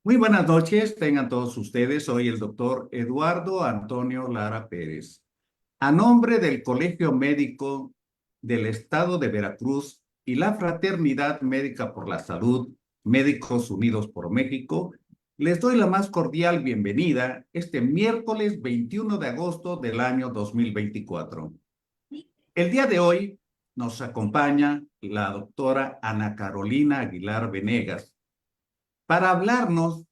Muy buenas noches, tengan todos ustedes. Soy el doctor Eduardo Antonio Lara Pérez. A nombre del Colegio Médico del Estado de Veracruz y la Fraternidad Médica por la Salud, Médicos Unidos por México, les doy la más cordial bienvenida este miércoles 21 de agosto del año 2024. El día de hoy nos acompaña la doctora Ana Carolina Aguilar Venegas para hablarnos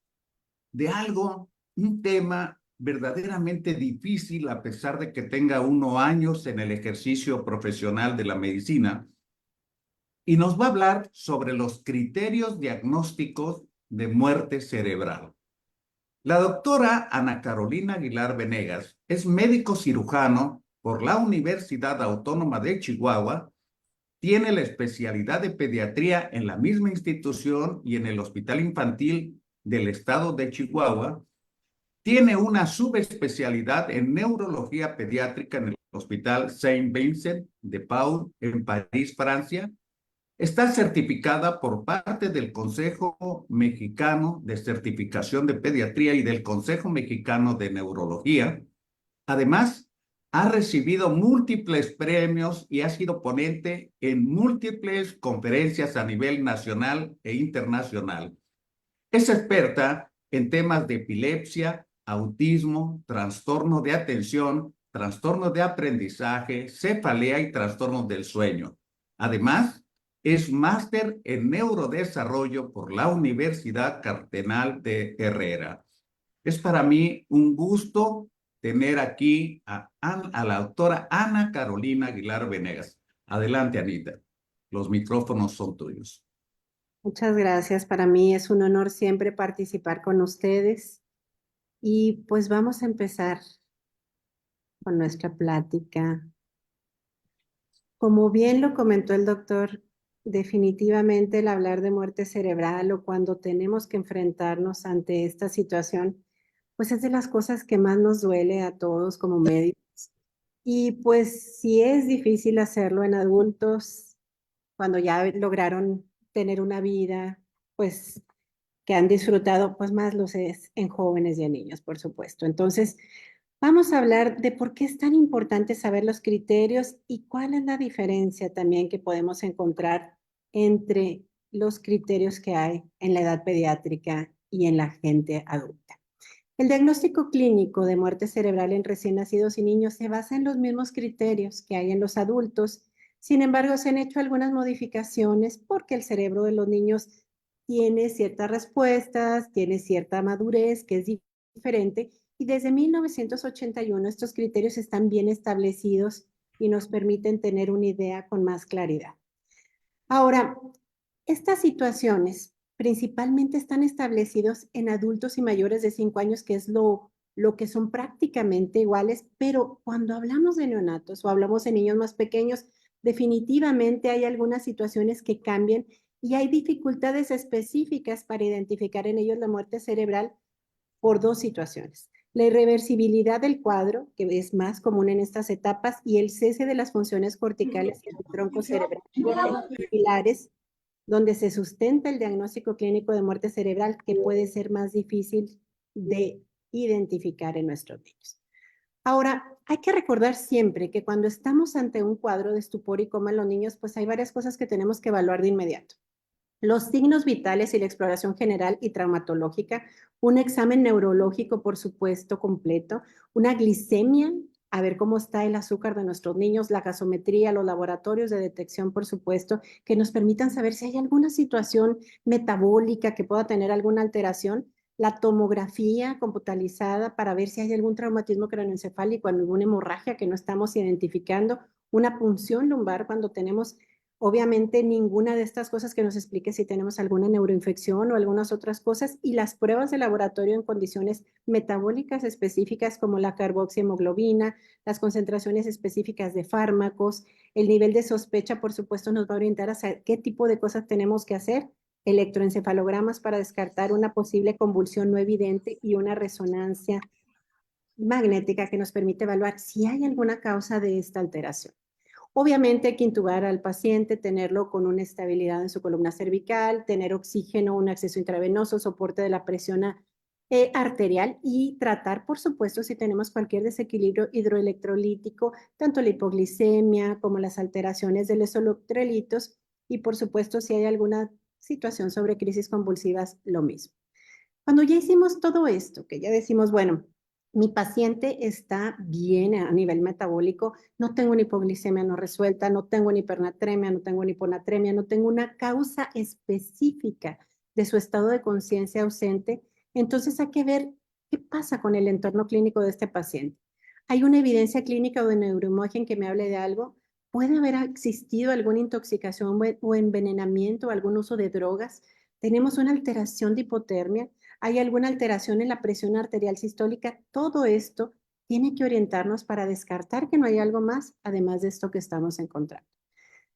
de algo, un tema verdaderamente difícil a pesar de que tenga uno años en el ejercicio profesional de la medicina, y nos va a hablar sobre los criterios diagnósticos de muerte cerebral. La doctora Ana Carolina Aguilar Venegas es médico cirujano por la Universidad Autónoma de Chihuahua. Tiene la especialidad de pediatría en la misma institución y en el Hospital Infantil del Estado de Chihuahua. Tiene una subespecialidad en neurología pediátrica en el Hospital Saint Vincent de Paul en París, Francia. Está certificada por parte del Consejo Mexicano de Certificación de Pediatría y del Consejo Mexicano de Neurología. Además, ha recibido múltiples premios y ha sido ponente en múltiples conferencias a nivel nacional e internacional. Es experta en temas de epilepsia, autismo, trastorno de atención, trastorno de aprendizaje, cefalea y trastornos del sueño. Además, es máster en neurodesarrollo por la Universidad Cardenal de Herrera. Es para mí un gusto tener aquí a la doctora Ana Carolina Aguilar Venegas. Adelante, Anita. Los micrófonos son tuyos. Muchas gracias. Para mí es un honor siempre participar con ustedes. Y pues vamos a empezar con nuestra plática. Como bien lo comentó el doctor, definitivamente el hablar de muerte cerebral o cuando tenemos que enfrentarnos ante esta situación, pues es de las cosas que más nos duele a todos como médicos. Y pues si es difícil hacerlo en adultos, cuando ya lograron tener una vida, pues que han disfrutado, pues más los es en jóvenes y en niños, por supuesto. Entonces, vamos a hablar de por qué es tan importante saber los criterios y cuál es la diferencia también que podemos encontrar entre los criterios que hay en la edad pediátrica y en la gente adulta. El diagnóstico clínico de muerte cerebral en recién nacidos y niños se basa en los mismos criterios que hay en los adultos. Sin embargo, se han hecho algunas modificaciones porque el cerebro de los niños tiene ciertas respuestas, tiene cierta madurez que es diferente, y desde 1981 estos criterios están bien establecidos y nos permiten tener una idea con más claridad. Ahora, estas situaciones principalmente están establecidos en adultos y mayores de 5 años, que es lo que son prácticamente iguales, pero cuando hablamos de neonatos o hablamos de niños más pequeños, definitivamente hay algunas situaciones que cambian y hay dificultades específicas para identificar en ellos la muerte cerebral por dos situaciones. La irreversibilidad del cuadro, que es más común en estas etapas, y el cese de las funciones corticales y el tronco cerebral, pilares donde se sustenta el diagnóstico clínico de muerte cerebral, que puede ser más difícil de identificar en nuestros niños. Ahora, hay que recordar siempre que cuando estamos ante un cuadro de estupor y coma en los niños, pues hay varias cosas que tenemos que evaluar de inmediato. Los signos vitales y la exploración general y traumatológica, un examen neurológico, por supuesto, completo, una glicemia, a ver cómo está el azúcar de nuestros niños, la gasometría, los laboratorios de detección, por supuesto, que nos permitan saber si hay alguna situación metabólica que pueda tener alguna alteración, la tomografía computarizada para ver si hay algún traumatismo craneoencefálico, alguna hemorragia que no estamos identificando, una punción lumbar cuando tenemos obviamente ninguna de estas cosas que nos explique si tenemos alguna neuroinfección o algunas otras cosas, y las pruebas de laboratorio en condiciones metabólicas específicas como la carboxihemoglobina, las concentraciones específicas de fármacos, el nivel de sospecha, por supuesto, nos va a orientar a qué tipo de cosas tenemos que hacer, electroencefalogramas para descartar una posible convulsión no evidente y una resonancia magnética que nos permite evaluar si hay alguna causa de esta alteración. Obviamente hay que intubar al paciente, tenerlo con una estabilidad en su columna cervical, tener oxígeno, un acceso intravenoso, soporte de la presión arterial y tratar, por supuesto, si tenemos cualquier desequilibrio hidroelectrolítico, tanto la hipoglicemia como las alteraciones de los electrolitos y, por supuesto, si hay alguna situación sobre crisis convulsivas, lo mismo. Cuando ya hicimos todo esto, que ya decimos, bueno, mi paciente está bien a nivel metabólico, no tengo una hipoglicemia no resuelta, no tengo una hipernatremia, no tengo una hiponatremia, no tengo una causa específica de su estado de conciencia ausente, entonces hay que ver qué pasa con el entorno clínico de este paciente. ¿Hay una evidencia clínica o de neuroimagen que me hable de algo? ¿Puede haber existido alguna intoxicación o envenenamiento o algún uso de drogas? ¿Tenemos una alteración de hipotermia? ¿Hay alguna alteración en la presión arterial sistólica? Todo esto tiene que orientarnos para descartar que no hay algo más, además de esto que estamos encontrando.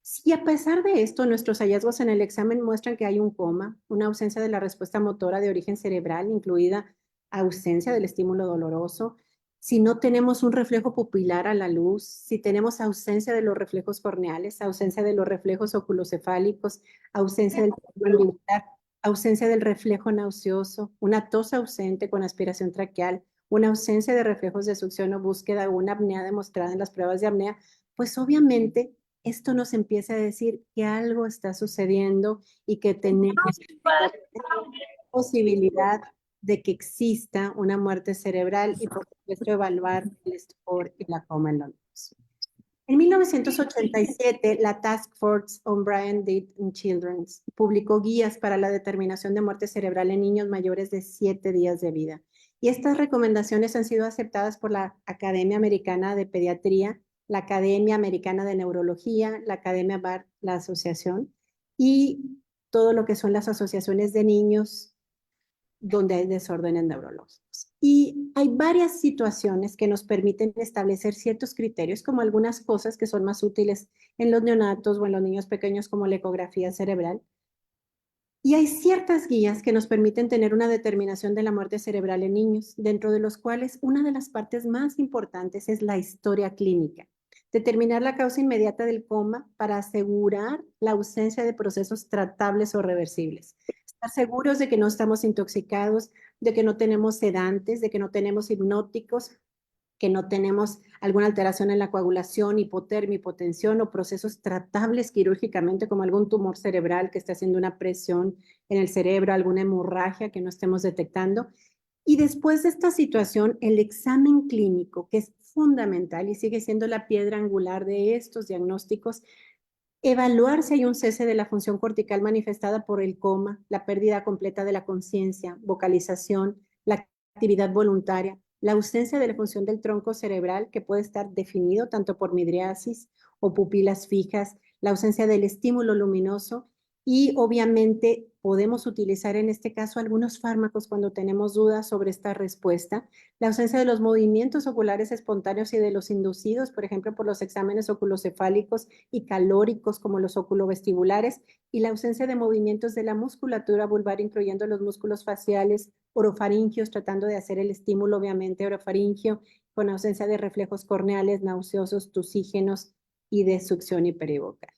Si a pesar de esto nuestros hallazgos en el examen muestran que hay un coma, una ausencia de la respuesta motora de origen cerebral, incluida ausencia del estímulo doloroso, si no tenemos un reflejo pupilar a la luz, si tenemos ausencia de los reflejos corneales, ausencia de los reflejos oculocefálicos, ausencia del mandibular, ausencia del reflejo nauseoso, una tos ausente con aspiración traqueal, una ausencia de reflejos de succión o búsqueda o una apnea demostrada en las pruebas de apnea, pues obviamente esto nos empieza a decir que algo está sucediendo y que tenemos posibilidad de que exista una muerte cerebral y por supuesto evaluar el score y la coma en los niños. En 1987, la Task Force on Brain Death in Children publicó guías para la determinación de muerte cerebral en niños mayores de 7 días de vida. Y estas recomendaciones han sido aceptadas por la Academia Americana de Pediatría, la Academia Americana de Neurología, la Academia BAR, la asociación, y todo lo que son las asociaciones de niños donde hay desórdenes neurológicos. Y hay varias situaciones que nos permiten establecer ciertos criterios, como algunas cosas que son más útiles en los neonatos o en los niños pequeños, como la ecografía cerebral. Y hay ciertas guías que nos permiten tener una determinación de la muerte cerebral en niños, dentro de los cuales una de las partes más importantes es la historia clínica. Determinar la causa inmediata del coma para asegurar la ausencia de procesos tratables o reversibles. Estar seguros de que no estamos intoxicados, de que no tenemos sedantes, de que no tenemos hipnóticos, que no tenemos alguna alteración en la coagulación, hipotermia, hipotensión o procesos tratables quirúrgicamente como algún tumor cerebral que esté haciendo una presión en el cerebro, alguna hemorragia que no estemos detectando. Y después de esta situación, el examen clínico, que es fundamental y sigue siendo la piedra angular de estos diagnósticos, evaluar si hay un cese de la función cortical manifestada por el coma, la pérdida completa de la conciencia, vocalización, la actividad voluntaria, la ausencia de la función del tronco cerebral que puede estar definido tanto por midriasis o pupilas fijas, la ausencia del estímulo luminoso y obviamente podemos utilizar en este caso algunos fármacos cuando tenemos dudas sobre esta respuesta, la ausencia de los movimientos oculares espontáneos y de los inducidos, por ejemplo, por los exámenes oculocefálicos y calóricos como los oculovestibulares, y la ausencia de movimientos de la musculatura vulvar, incluyendo los músculos faciales, orofaringios, tratando de hacer el estímulo, obviamente, orofaringio, con ausencia de reflejos corneales, nauseosos, tusígenos y de succión hiperivocal.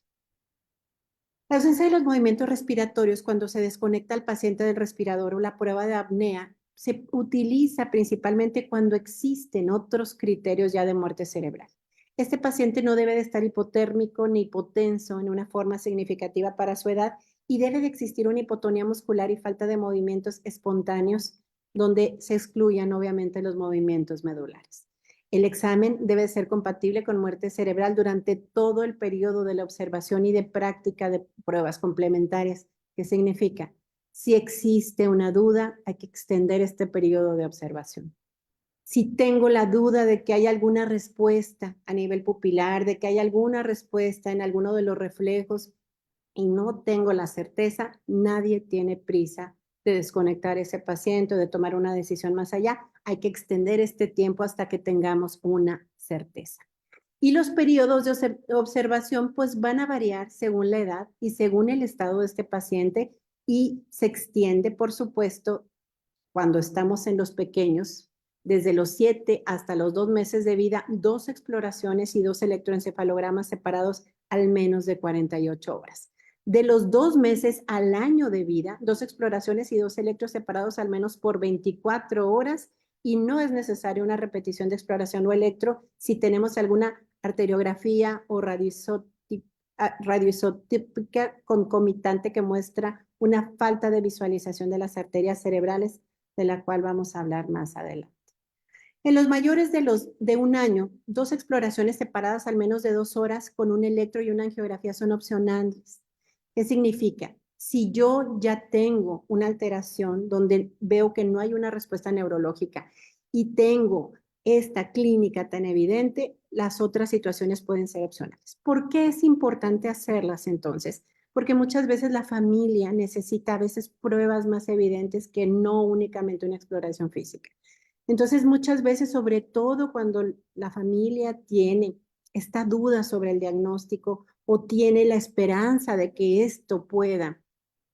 La ausencia de los movimientos respiratorios cuando se desconecta al paciente del respirador o la prueba de apnea se utiliza principalmente cuando existen otros criterios ya de muerte cerebral. Este paciente no debe de estar hipotérmico ni hipotenso en una forma significativa para su edad y debe de existir una hipotonía muscular y falta de movimientos espontáneos donde se excluyan obviamente los movimientos medulares. El examen debe ser compatible con muerte cerebral durante todo el periodo de la observación y de práctica de pruebas complementarias. ¿Qué significa? Si existe una duda, hay que extender este periodo de observación. Si tengo la duda de que hay alguna respuesta a nivel pupilar, de que hay alguna respuesta en alguno de los reflejos y no tengo la certeza, nadie tiene prisa de desconectar a ese paciente o de tomar una decisión más allá. Hay que extender este tiempo hasta que tengamos una certeza. Y los periodos de observación pues van a variar según la edad y según el estado de este paciente y se extiende, por supuesto, cuando estamos en los pequeños, desde los 7 hasta los 2 meses de vida, 2 exploraciones y 2 electroencefalogramas separados al menos de 48 horas. De los 2 meses al año de vida, 2 exploraciones y 2 electros separados al menos por 24 horas, y no es necesaria una repetición de exploración o electro si tenemos alguna arteriografía o radioisotópica concomitante que muestra una falta de visualización de las arterias cerebrales, de la cual vamos a hablar más adelante. En los mayores de 1 año, 2 exploraciones separadas al menos de 2 horas con un electro y una angiografía son opcionales. ¿Qué significa? Si yo ya tengo una alteración donde veo que no hay una respuesta neurológica y tengo esta clínica tan evidente, las otras situaciones pueden ser opcionales. ¿Por qué es importante hacerlas entonces? Porque muchas veces la familia necesita a veces pruebas más evidentes que no únicamente una exploración física. Entonces, muchas veces, sobre todo cuando la familia tiene esta duda sobre el diagnóstico o tiene la esperanza de que esto pueda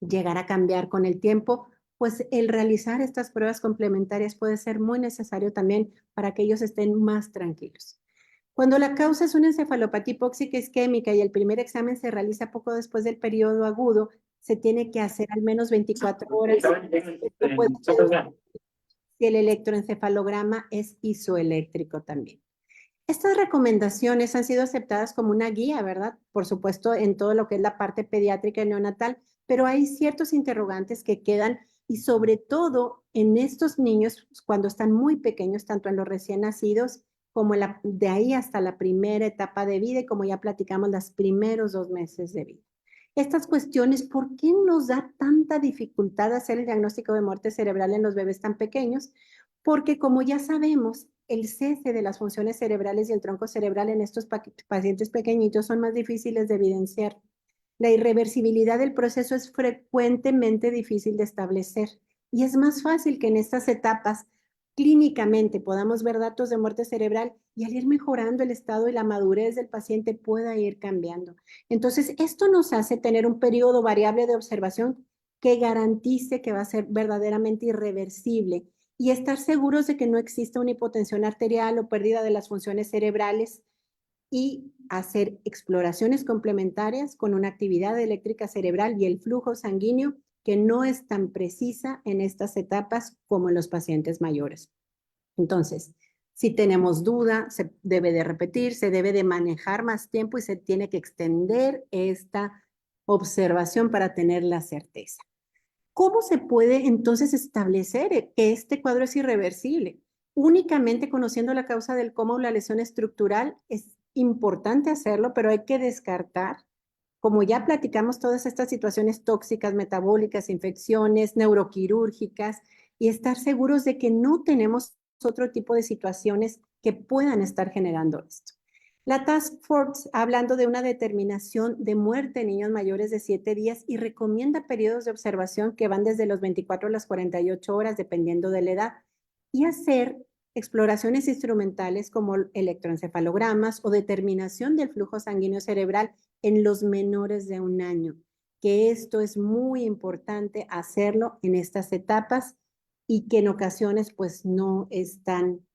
llegar a cambiar con el tiempo, pues el realizar estas pruebas complementarias puede ser muy necesario también para que ellos estén más tranquilos. Cuando la causa es una encefalopatía hipóxica isquémica y el primer examen se realiza poco después del periodo agudo, se tiene que hacer al menos 24 horas. Esto puede ser si el electroencefalograma es isoeléctrico también. Estas recomendaciones han sido aceptadas como una guía, ¿verdad? Por supuesto, en todo lo que es la parte pediátrica y neonatal, pero hay ciertos interrogantes que quedan y sobre todo en estos niños cuando están muy pequeños, tanto en los recién nacidos como de ahí hasta la primera etapa de vida y como ya platicamos, los primeros 2 meses de vida. Estas cuestiones, ¿por qué nos da tanta dificultad hacer el diagnóstico de muerte cerebral en los bebés tan pequeños? Porque como ya sabemos, el cese de las funciones cerebrales y el tronco cerebral en estos pacientes pequeñitos son más difíciles de evidenciar. La irreversibilidad del proceso es frecuentemente difícil de establecer y es más fácil que en estas etapas clínicamente podamos ver datos de muerte cerebral y al ir mejorando el estado y la madurez del paciente pueda ir cambiando. Entonces, esto nos hace tener un periodo variable de observación que garantice que va a ser verdaderamente irreversible y estar seguros de que no exista una hipotensión arterial o pérdida de las funciones cerebrales y hacer exploraciones complementarias con una actividad eléctrica cerebral y el flujo sanguíneo que no es tan precisa en estas etapas como en los pacientes mayores. Entonces, si tenemos duda, se debe de repetir, se debe de manejar más tiempo y se tiene que extender esta observación para tener la certeza. ¿Cómo se puede entonces establecer que este cuadro es irreversible? Únicamente conociendo la causa del coma o la lesión estructural es importante hacerlo, pero hay que descartar, como ya platicamos, todas estas situaciones tóxicas, metabólicas, infecciones, neuroquirúrgicas, y estar seguros de que no tenemos otro tipo de situaciones que puedan estar generando esto. La Task Force, hablando de una determinación de muerte en niños mayores de 7 días y recomienda periodos de observación que van desde los 24 a las 48 horas, dependiendo de la edad, y hacer exploraciones instrumentales como electroencefalogramas o determinación del flujo sanguíneo cerebral en los menores de 1 año, que esto es muy importante hacerlo en estas etapas y que en ocasiones pues no es tan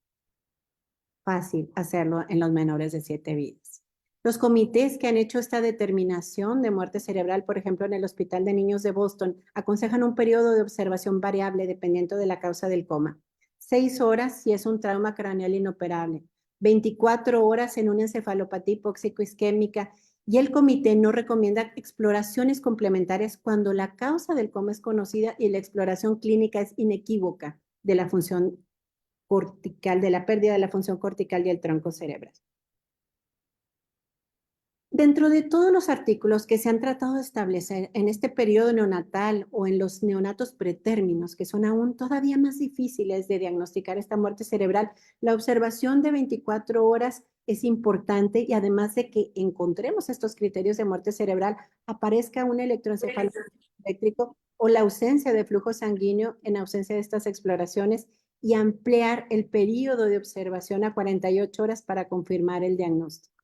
fácil hacerlo en los menores de 7 vidas. Los comités que han hecho esta determinación de muerte cerebral, por ejemplo, en el Hospital de Niños de Boston, aconsejan un periodo de observación variable dependiendo de la causa del coma. 6 horas si es un trauma craneal inoperable, 24 horas en una encefalopatía hipóxico-isquémica, y el comité no recomienda exploraciones complementarias cuando la causa del coma es conocida y la exploración clínica es inequívoca de la función cortical, de la pérdida de la función cortical y el tronco cerebral. Dentro de todos los artículos que se han tratado de establecer en este periodo neonatal o en los neonatos pretérminos, que son aún todavía más difíciles de diagnosticar esta muerte cerebral, la observación de 24 horas es importante y además de que encontremos estos criterios de muerte cerebral, aparezca un electroencefalograma eléctrico o la ausencia de flujo sanguíneo en ausencia de estas exploraciones y ampliar el periodo de observación a 48 horas para confirmar el diagnóstico.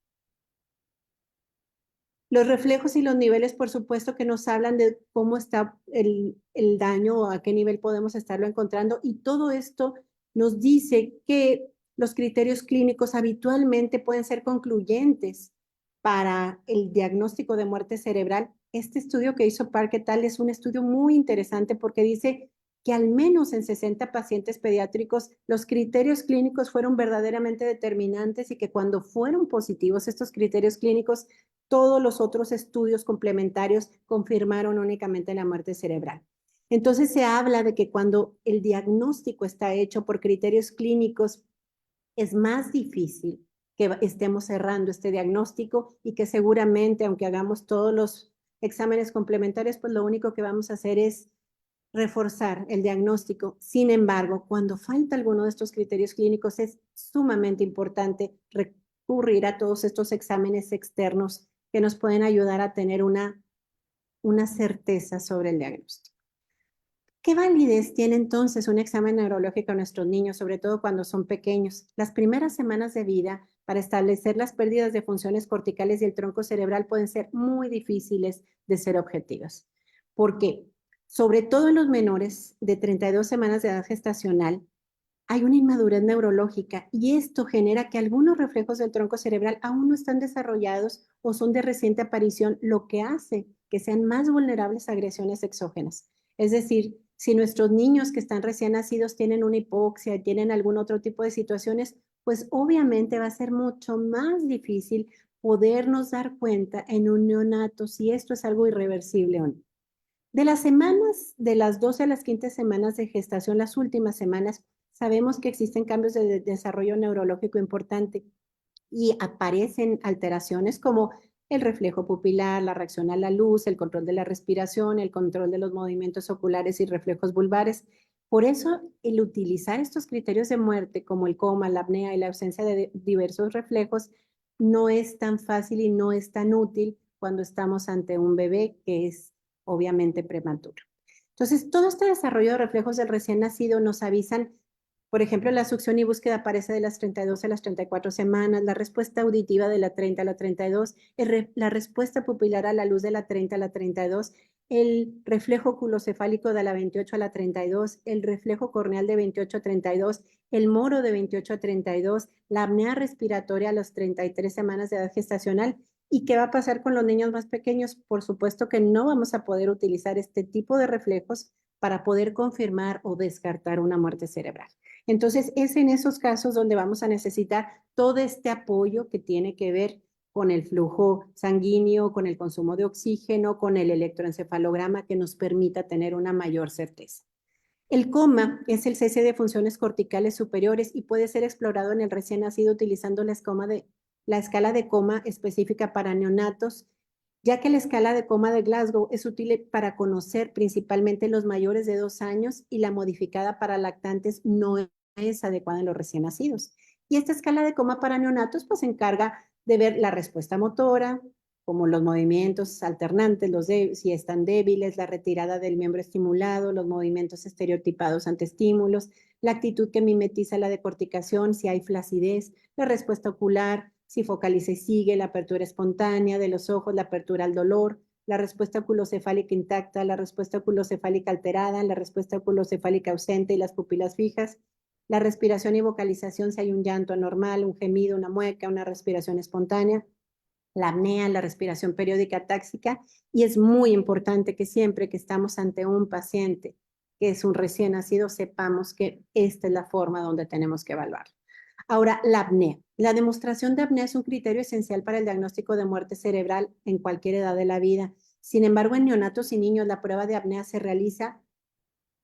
Los reflejos y los niveles, por supuesto, que nos hablan de cómo está el daño o a qué nivel podemos estarlo encontrando, y todo esto nos dice que los criterios clínicos habitualmente pueden ser concluyentes para el diagnóstico de muerte cerebral. Este estudio que hizo Park et al. Es un estudio muy interesante porque dice que al menos en 60 pacientes pediátricos los criterios clínicos fueron verdaderamente determinantes y que cuando fueron positivos estos criterios clínicos, todos los otros estudios complementarios confirmaron únicamente la muerte cerebral. Entonces se habla de que cuando el diagnóstico está hecho por criterios clínicos, es más difícil que estemos cerrando este diagnóstico y que seguramente, aunque hagamos todos los exámenes complementarios, pues lo único que vamos a hacer es reforzar el diagnóstico. Sin embargo, cuando falta alguno de estos criterios clínicos, es sumamente importante recurrir a todos estos exámenes externos que nos pueden ayudar a tener una certeza sobre el diagnóstico. ¿Qué validez tiene entonces un examen neurológico a nuestros niños, sobre todo cuando son pequeños? Las primeras semanas de vida para establecer las pérdidas de funciones corticales y el tronco cerebral pueden ser muy difíciles de ser objetivas. ¿Por qué? Sobre todo en los menores de 32 semanas de edad gestacional, hay una inmadurez neurológica y esto genera que algunos reflejos del tronco cerebral aún no están desarrollados o son de reciente aparición, lo que hace que sean más vulnerables a agresiones exógenas. Es decir, si nuestros niños que están recién nacidos tienen una hipoxia, tienen algún otro tipo de situaciones, pues obviamente va a ser mucho más difícil podernos dar cuenta en un neonato si esto es algo irreversible o no. De las semanas, de las 12 a las 15 semanas de gestación, las últimas semanas, sabemos que existen cambios de desarrollo neurológico importante y aparecen alteraciones como el reflejo pupilar, la reacción a la luz, el control de la respiración, el control de los movimientos oculares y reflejos vulvares. Por eso, el utilizar estos criterios de muerte como el coma, la apnea y la ausencia de diversos reflejos no es tan fácil y no es tan útil cuando estamos ante un bebé que es obviamente prematuro. Entonces, todo este desarrollo de reflejos del recién nacido nos avisan. Por ejemplo, la succión y búsqueda aparece de las 32 a las 34 semanas, la respuesta auditiva de la 30 a la 32, la respuesta pupilar a la luz de la 30 a la 32, el reflejo oculocefálico de la 28 a la 32, el reflejo corneal de 28 a 32, el moro de 28 a 32, la apnea respiratoria a las 33 semanas de edad gestacional. ¿Y qué va a pasar con los niños más pequeños? Por supuesto que no vamos a poder utilizar este tipo de reflejos para poder confirmar o descartar una muerte cerebral. Entonces, es en esos casos donde vamos a necesitar todo este apoyo que tiene que ver con el flujo sanguíneo, con el consumo de oxígeno, con el electroencefalograma que nos permita tener una mayor certeza. El coma es el cese de funciones corticales superiores y puede ser explorado en el recién nacido utilizando la escala de coma específica para neonatos, ya que la escala de coma de Glasgow es útil para conocer principalmente los mayores de 2 años y la modificada para lactantes no es adecuada en los recién nacidos. Y esta escala de coma para neonatos pues se encarga de ver la respuesta motora, como los movimientos alternantes, si están débiles, la retirada del miembro estimulado, los movimientos estereotipados ante estímulos, la actitud que mimetiza la decorticación, si hay flacidez, la respuesta ocular, si focaliza y sigue, la apertura espontánea de los ojos, la apertura al dolor, la respuesta oculocefálica intacta, la respuesta oculocefálica alterada, la respuesta oculocefálica ausente y las pupilas fijas, la respiración y vocalización, si hay un llanto anormal, un gemido, una mueca, una respiración espontánea, la apnea, la respiración periódica táxica, y es muy importante que siempre que estamos ante un paciente que es un recién nacido, sepamos que esta es la forma donde tenemos que evaluar. Ahora, la apnea. La demostración de apnea es un criterio esencial para el diagnóstico de muerte cerebral en cualquier edad de la vida. Sin embargo, en neonatos y niños, la prueba de apnea se realiza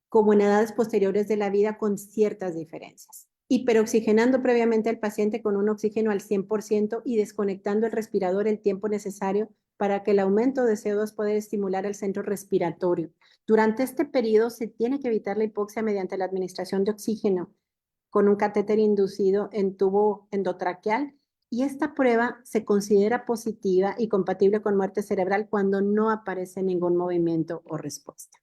como en edades posteriores de la vida con ciertas diferencias. Hiperoxigenando previamente al paciente con un oxígeno al 100% y desconectando el respirador el tiempo necesario para que el aumento de CO2 pueda estimular el centro respiratorio. Durante este periodo se tiene que evitar la hipoxia mediante la administración de oxígeno con un catéter inducido en tubo endotraqueal y esta prueba se considera positiva y compatible con muerte cerebral cuando no aparece ningún movimiento o respuesta.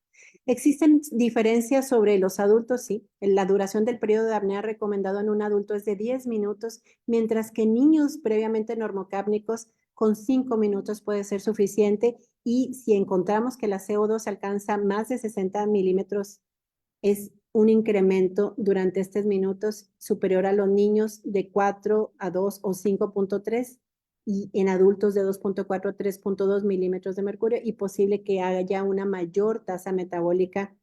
¿Existen diferencias sobre los adultos? Sí. La duración del periodo de apnea recomendado en un adulto es de 10 minutos, mientras que en niños previamente normocápnicos con 5 minutos puede ser suficiente y si encontramos que la CO2 alcanza más de 60 milímetros es un incremento durante estos minutos superior a los niños de 4 a 2 o 5.3 y en adultos de 2.4 a 3.2 milímetros de mercurio y posible que haya una mayor tasa metabólica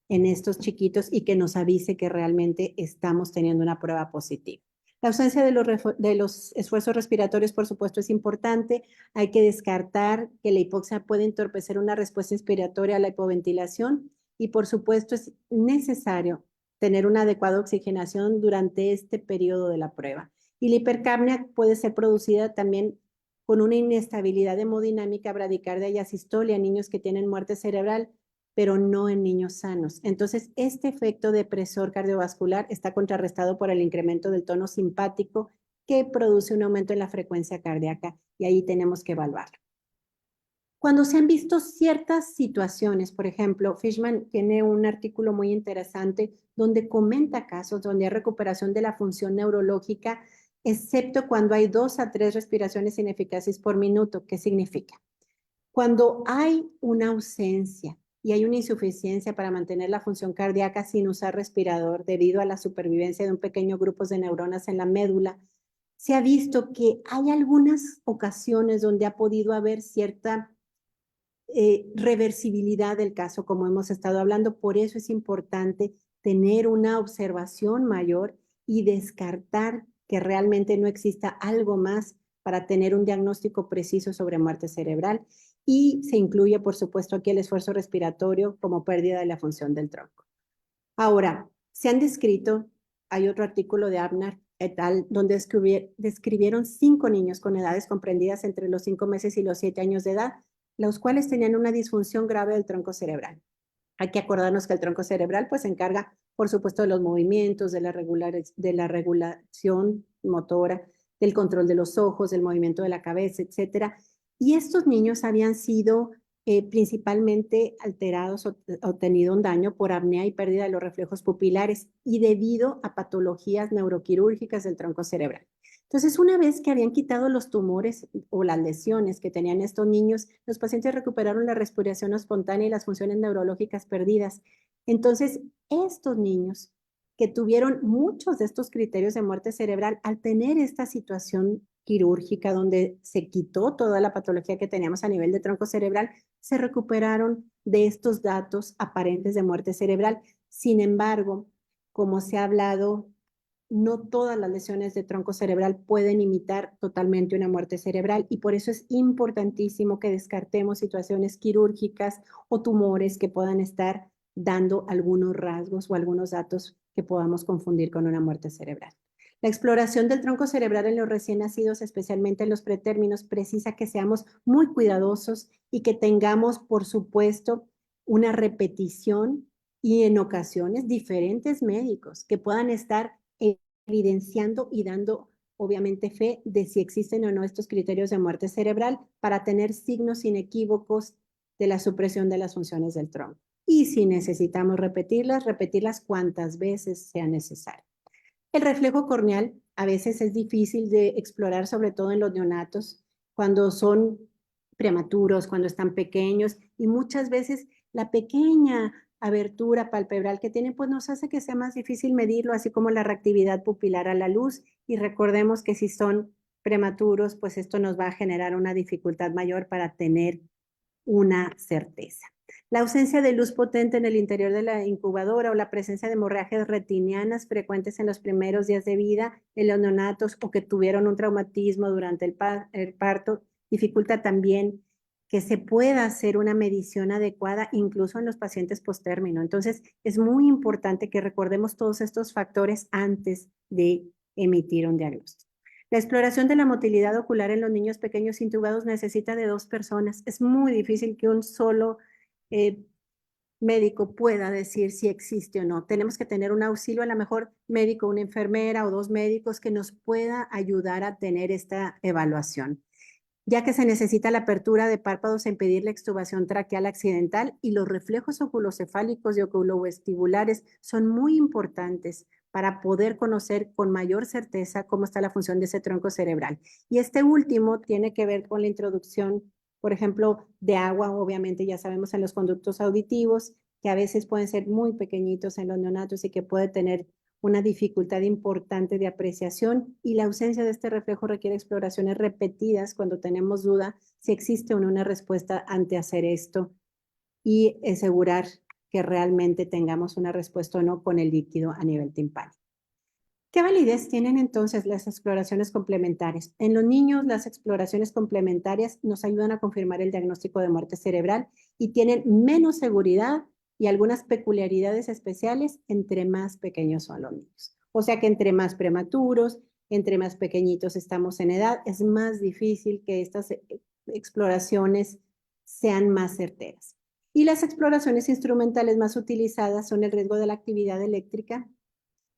en estos chiquitos y que nos avise que realmente estamos teniendo una prueba positiva. La ausencia de los esfuerzos respiratorios, por supuesto, es importante. Hay que descartar que la hipoxia puede entorpecer una respuesta inspiratoria a la hipoventilación y, por supuesto, es necesario tener una adecuada oxigenación durante este periodo de la prueba. Y la hipercapnia puede ser producida también con una inestabilidad hemodinámica, bradicardia y asistolia en niños que tienen muerte cerebral, pero no en niños sanos. Entonces, este efecto depresor cardiovascular está contrarrestado por el incremento del tono simpático que produce un aumento en la frecuencia cardíaca y ahí tenemos que evaluarlo. Cuando se han visto ciertas situaciones, por ejemplo, Fishman tiene un artículo muy interesante donde comenta casos donde hay recuperación de la función neurológica, excepto cuando hay 2 a 3 respiraciones ineficaces por minuto. ¿Qué significa? Cuando hay una ausencia y hay una insuficiencia para mantener la función cardíaca sin usar respirador debido a la supervivencia de un pequeño grupo de neuronas en la médula, se ha visto que hay algunas ocasiones donde ha podido haber cierta reversibilidad del caso, como hemos estado hablando. Por eso es importante tener una observación mayor y descartar que realmente no exista algo más para tener un diagnóstico preciso sobre muerte cerebral. Y se incluye, por supuesto, aquí el esfuerzo respiratorio como pérdida de la función del tronco. Ahora, se han descrito, hay otro artículo de Abner et al. Donde describieron 5 niños con edades comprendidas entre los 5 meses y los 7 años de edad, los cuales tenían una disfunción grave del tronco cerebral. Hay que acordarnos que el tronco cerebral pues se encarga, por supuesto, de los movimientos, de la regulación motora, del control de los ojos, del movimiento de la cabeza, etcétera. Y estos niños habían sido principalmente alterados o tenido un daño por apnea y pérdida de los reflejos pupilares y debido a patologías neuroquirúrgicas del tronco cerebral. Entonces, una vez que habían quitado los tumores o las lesiones que tenían estos niños, los pacientes recuperaron la respiración espontánea y las funciones neurológicas perdidas. Entonces, estos niños que tuvieron muchos de estos criterios de muerte cerebral, al tener esta situación quirúrgica donde se quitó toda la patología que teníamos a nivel de tronco cerebral, se recuperaron de estos datos aparentes de muerte cerebral. Sin embargo, como se ha hablado, no todas las lesiones de tronco cerebral pueden imitar totalmente una muerte cerebral y por eso es importantísimo que descartemos situaciones quirúrgicas o tumores que puedan estar dando algunos rasgos o algunos datos que podamos confundir con una muerte cerebral. La exploración del tronco cerebral en los recién nacidos, especialmente en los pretérminos, precisa que seamos muy cuidadosos y que tengamos, por supuesto, una repetición y en ocasiones diferentes médicos que puedan estar evidenciando y dando obviamente fe de si existen o no estos criterios de muerte cerebral para tener signos inequívocos de la supresión de las funciones del tronco. Y si necesitamos repetirlas cuantas veces sea necesario. El reflejo corneal a veces es difícil de explorar, sobre todo en los neonatos, cuando son prematuros, cuando están pequeños, y muchas veces la pequeña abertura palpebral que tienen, pues nos hace que sea más difícil medirlo, así como la reactividad pupilar a la luz. Y recordemos que si son prematuros, pues esto nos va a generar una dificultad mayor para tener una certeza. La ausencia de luz potente en el interior de la incubadora o la presencia de hemorragias retinianas frecuentes en los primeros días de vida en los neonatos o que tuvieron un traumatismo durante el parto dificulta también que se pueda hacer una medición adecuada incluso en los pacientes postérmino. Entonces, es muy importante que recordemos todos estos factores antes de emitir un diagnóstico. La exploración de la motilidad ocular en los niños pequeños intubados necesita de 2 personas. Es muy difícil que un solo médico pueda decir si existe o no. Tenemos que tener un auxilio, a lo mejor médico, una enfermera o 2 médicos que nos pueda ayudar a tener esta evaluación, ya que se necesita la apertura de párpados a impedir la extubación traqueal accidental y los reflejos oculocefálicos y oculovestibulares son muy importantes para poder conocer con mayor certeza cómo está la función de ese tronco cerebral. Y este último tiene que ver con la introducción, por ejemplo, de agua, obviamente ya sabemos en los conductos auditivos, que a veces pueden ser muy pequeñitos en los neonatos y que puede tener una dificultad importante de apreciación, y la ausencia de este reflejo requiere exploraciones repetidas cuando tenemos duda si existe o no una respuesta ante hacer esto, y asegurar que realmente tengamos una respuesta o no con el líquido a nivel timpánico. ¿Qué validez tienen entonces las exploraciones complementarias? En los niños, las exploraciones complementarias nos ayudan a confirmar el diagnóstico de muerte cerebral y tienen menos seguridad y algunas peculiaridades especiales entre más pequeños son los niños. O sea que entre más prematuros, entre más pequeñitos estamos en edad, es más difícil que estas exploraciones sean más certeras. Y las exploraciones instrumentales más utilizadas son el riesgo de la actividad eléctrica,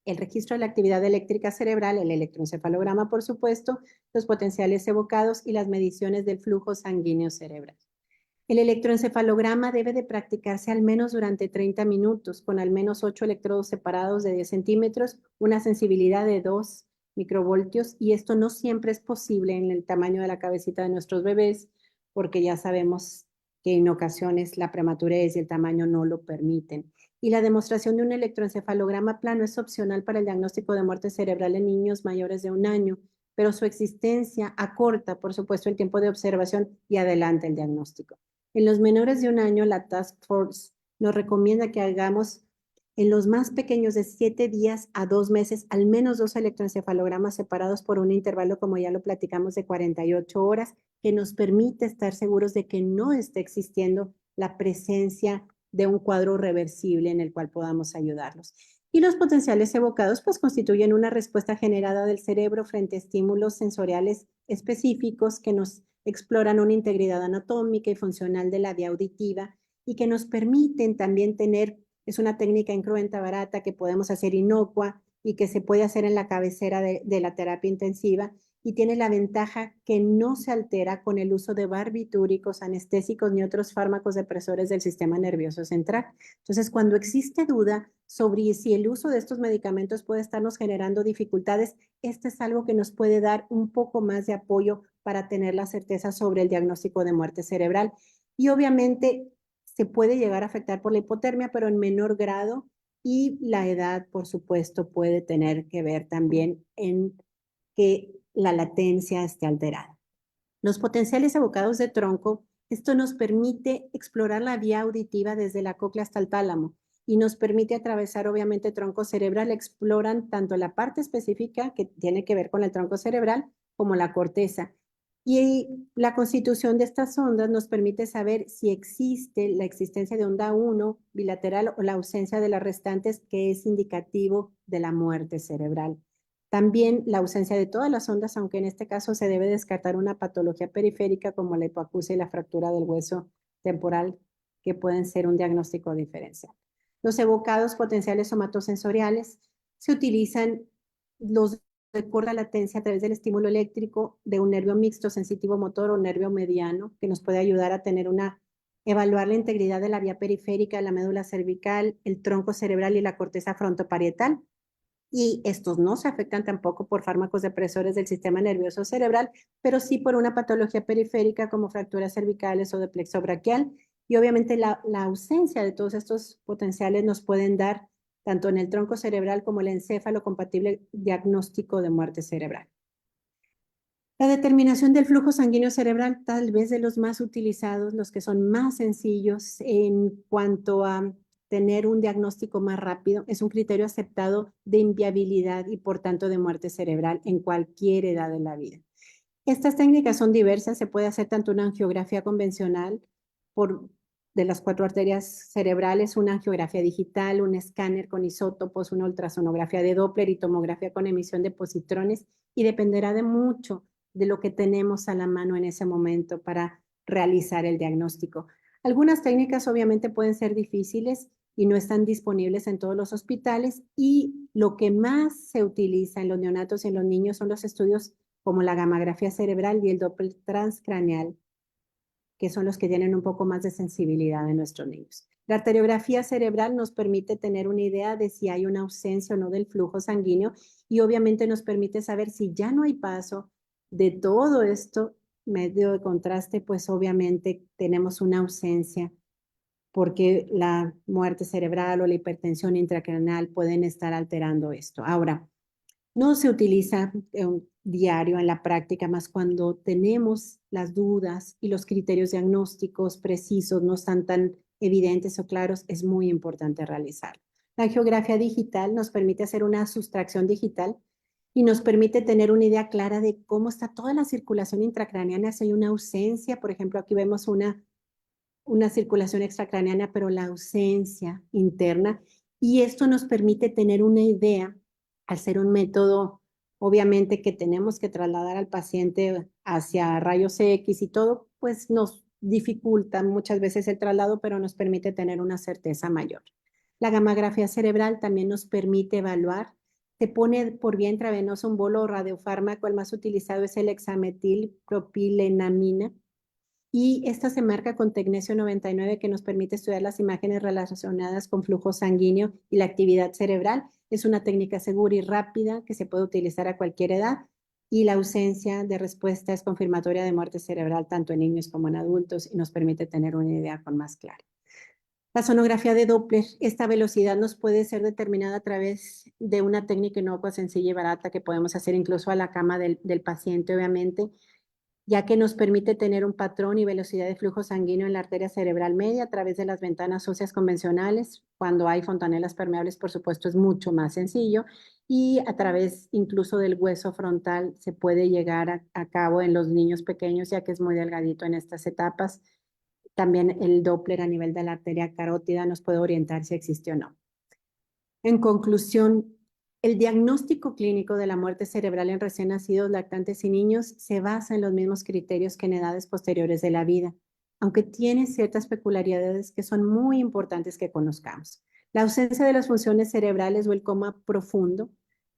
el registro de la actividad eléctrica cerebral, el electroencefalograma, por supuesto, los potenciales evocados y las mediciones del flujo sanguíneo cerebral. El electroencefalograma debe de practicarse al menos durante 30 minutos, con al menos 8 electrodos separados de 10 centímetros, una sensibilidad de 2 microvoltios, y esto no siempre es posible en el tamaño de la cabecita de nuestros bebés, porque ya sabemos que en ocasiones la prematurez y el tamaño no lo permiten. Y la demostración de un electroencefalograma plano es opcional para el diagnóstico de muerte cerebral en niños mayores de 1 año, pero su existencia acorta, por supuesto, el tiempo de observación y adelanta el diagnóstico. En los menores de 1 año, la Task Force nos recomienda que hagamos en los más pequeños de 7 días a 2 meses al menos 2 electroencefalogramas separados por un intervalo, como ya lo platicamos, de 48 horas, que nos permite estar seguros de que no esté existiendo la presencia de un cuadro reversible en el cual podamos ayudarlos. Y los potenciales evocados pues constituyen una respuesta generada del cerebro frente a estímulos sensoriales específicos que nos exploran una integridad anatómica y funcional de la vía auditiva y que nos permiten también tener, es una técnica incruenta, barata, que podemos hacer inocua y que se puede hacer en la cabecera de la terapia intensiva, y tiene la ventaja que no se altera con el uso de barbitúricos, anestésicos ni otros fármacos depresores del sistema nervioso central. Entonces, cuando existe duda sobre si el uso de estos medicamentos puede estarnos generando dificultades, este es algo que nos puede dar un poco más de apoyo para tener la certeza sobre el diagnóstico de muerte cerebral. Y obviamente se puede llegar a afectar por la hipotermia, pero en menor grado, y la edad, por supuesto, puede tener que ver también en que la latencia esté alterada. Los potenciales evocados de tronco, esto nos permite explorar la vía auditiva desde la cóclea hasta el tálamo y nos permite atravesar obviamente tronco cerebral. Exploran tanto la parte específica que tiene que ver con el tronco cerebral como la corteza. Y la constitución de estas ondas nos permite saber si existe la existencia de onda 1 bilateral o la ausencia de las restantes, que es indicativo de la muerte cerebral. También la ausencia de todas las ondas, aunque en este caso se debe descartar una patología periférica como la hipoacusia y la fractura del hueso temporal, que pueden ser un diagnóstico diferencial. Los evocados potenciales somatosensoriales se utilizan los de corta latencia a través del estímulo eléctrico de un nervio mixto sensitivo motor o nervio mediano, que nos puede ayudar a tener evaluar la integridad de la vía periférica, la médula cervical, el tronco cerebral y la corteza frontoparietal. Y estos no se afectan tampoco por fármacos depresores del sistema nervioso cerebral, pero sí por una patología periférica como fracturas cervicales o de plexo braquial. Y obviamente la ausencia de todos estos potenciales nos pueden dar, tanto en el tronco cerebral como el encéfalo, compatible diagnóstico de muerte cerebral. La determinación del flujo sanguíneo cerebral, tal vez de los más utilizados, los que son más sencillos en cuanto a tener un diagnóstico más rápido, es un criterio aceptado de inviabilidad y por tanto de muerte cerebral en cualquier edad de la vida. Estas técnicas son diversas, se puede hacer tanto una angiografía convencional de las 4 arterias cerebrales, una angiografía digital, un escáner con isótopos, una ultrasonografía de Doppler y tomografía con emisión de positrones, y dependerá de mucho de lo que tenemos a la mano en ese momento para realizar el diagnóstico. Algunas técnicas obviamente pueden ser difíciles y no están disponibles en todos los hospitales, y lo que más se utiliza en los neonatos y en los niños son los estudios como la gammagrafía cerebral y el Doppler transcraneal, que son los que tienen un poco más de sensibilidad en nuestros niños. La arteriografía cerebral nos permite tener una idea de si hay una ausencia o no del flujo sanguíneo, y obviamente nos permite saber si ya no hay paso de todo esto medio de contraste, pues obviamente tenemos una ausencia porque la muerte cerebral o la hipertensión intracraneal pueden estar alterando esto. Ahora, no se utiliza diario en la práctica, más cuando tenemos las dudas y los criterios diagnósticos precisos no están tan evidentes o claros, es muy importante realizarlo. La angiografía digital nos permite hacer una sustracción digital y nos permite tener una idea clara de cómo está toda la circulación intracraneana. Si hay una ausencia, por ejemplo, aquí vemos una circulación extracraneana, pero la ausencia interna. Y esto nos permite tener una idea, al ser un método, obviamente, que tenemos que trasladar al paciente hacia rayos X y todo, pues nos dificulta muchas veces el traslado, pero nos permite tener una certeza mayor. La gammagrafía cerebral también nos permite evaluar. Se pone por vía intravenosa un bolo radiofármaco, el más utilizado es el hexametilpropilenamina, y esta se marca con tecnesio 99 que nos permite estudiar las imágenes relacionadas con flujo sanguíneo y la actividad cerebral. Es una técnica segura y rápida que se puede utilizar a cualquier edad y la ausencia de respuesta es confirmatoria de muerte cerebral tanto en niños como en adultos y nos permite tener una idea con más clara. La sonografía de Doppler, esta velocidad nos puede ser determinada a través de una técnica inocua, sencilla y barata que podemos hacer incluso a la cama del paciente, obviamente, ya que nos permite tener un patrón y velocidad de flujo sanguíneo en la arteria cerebral media a través de las ventanas óseas convencionales. Cuando hay fontanelas permeables, por supuesto, es mucho más sencillo. Y a través incluso del hueso frontal se puede llegar a cabo en los niños pequeños, ya que es muy delgadito en estas etapas. También el Doppler a nivel de la arteria carótida nos puede orientar si existe o no. En conclusión, el diagnóstico clínico de la muerte cerebral en recién nacidos, lactantes y niños se basa en los mismos criterios que en edades posteriores de la vida, aunque tiene ciertas peculiaridades que son muy importantes que conozcamos. La ausencia de las funciones cerebrales o el coma profundo,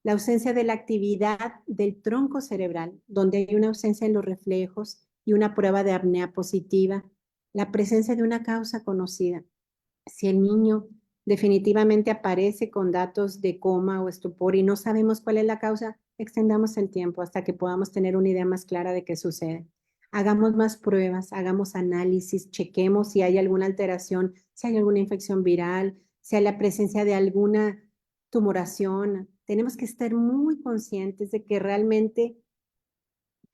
la ausencia de la actividad del tronco cerebral, donde hay una ausencia en los reflejos y una prueba de apnea positiva, la presencia de una causa conocida. Si el niño definitivamente aparece con datos de coma o estupor y no sabemos cuál es la causa, extendamos el tiempo hasta que podamos tener una idea más clara de qué sucede. Hagamos más pruebas, hagamos análisis, chequemos si hay alguna alteración, si hay alguna infección viral, si hay la presencia de alguna tumoración. Tenemos que estar muy conscientes de que realmente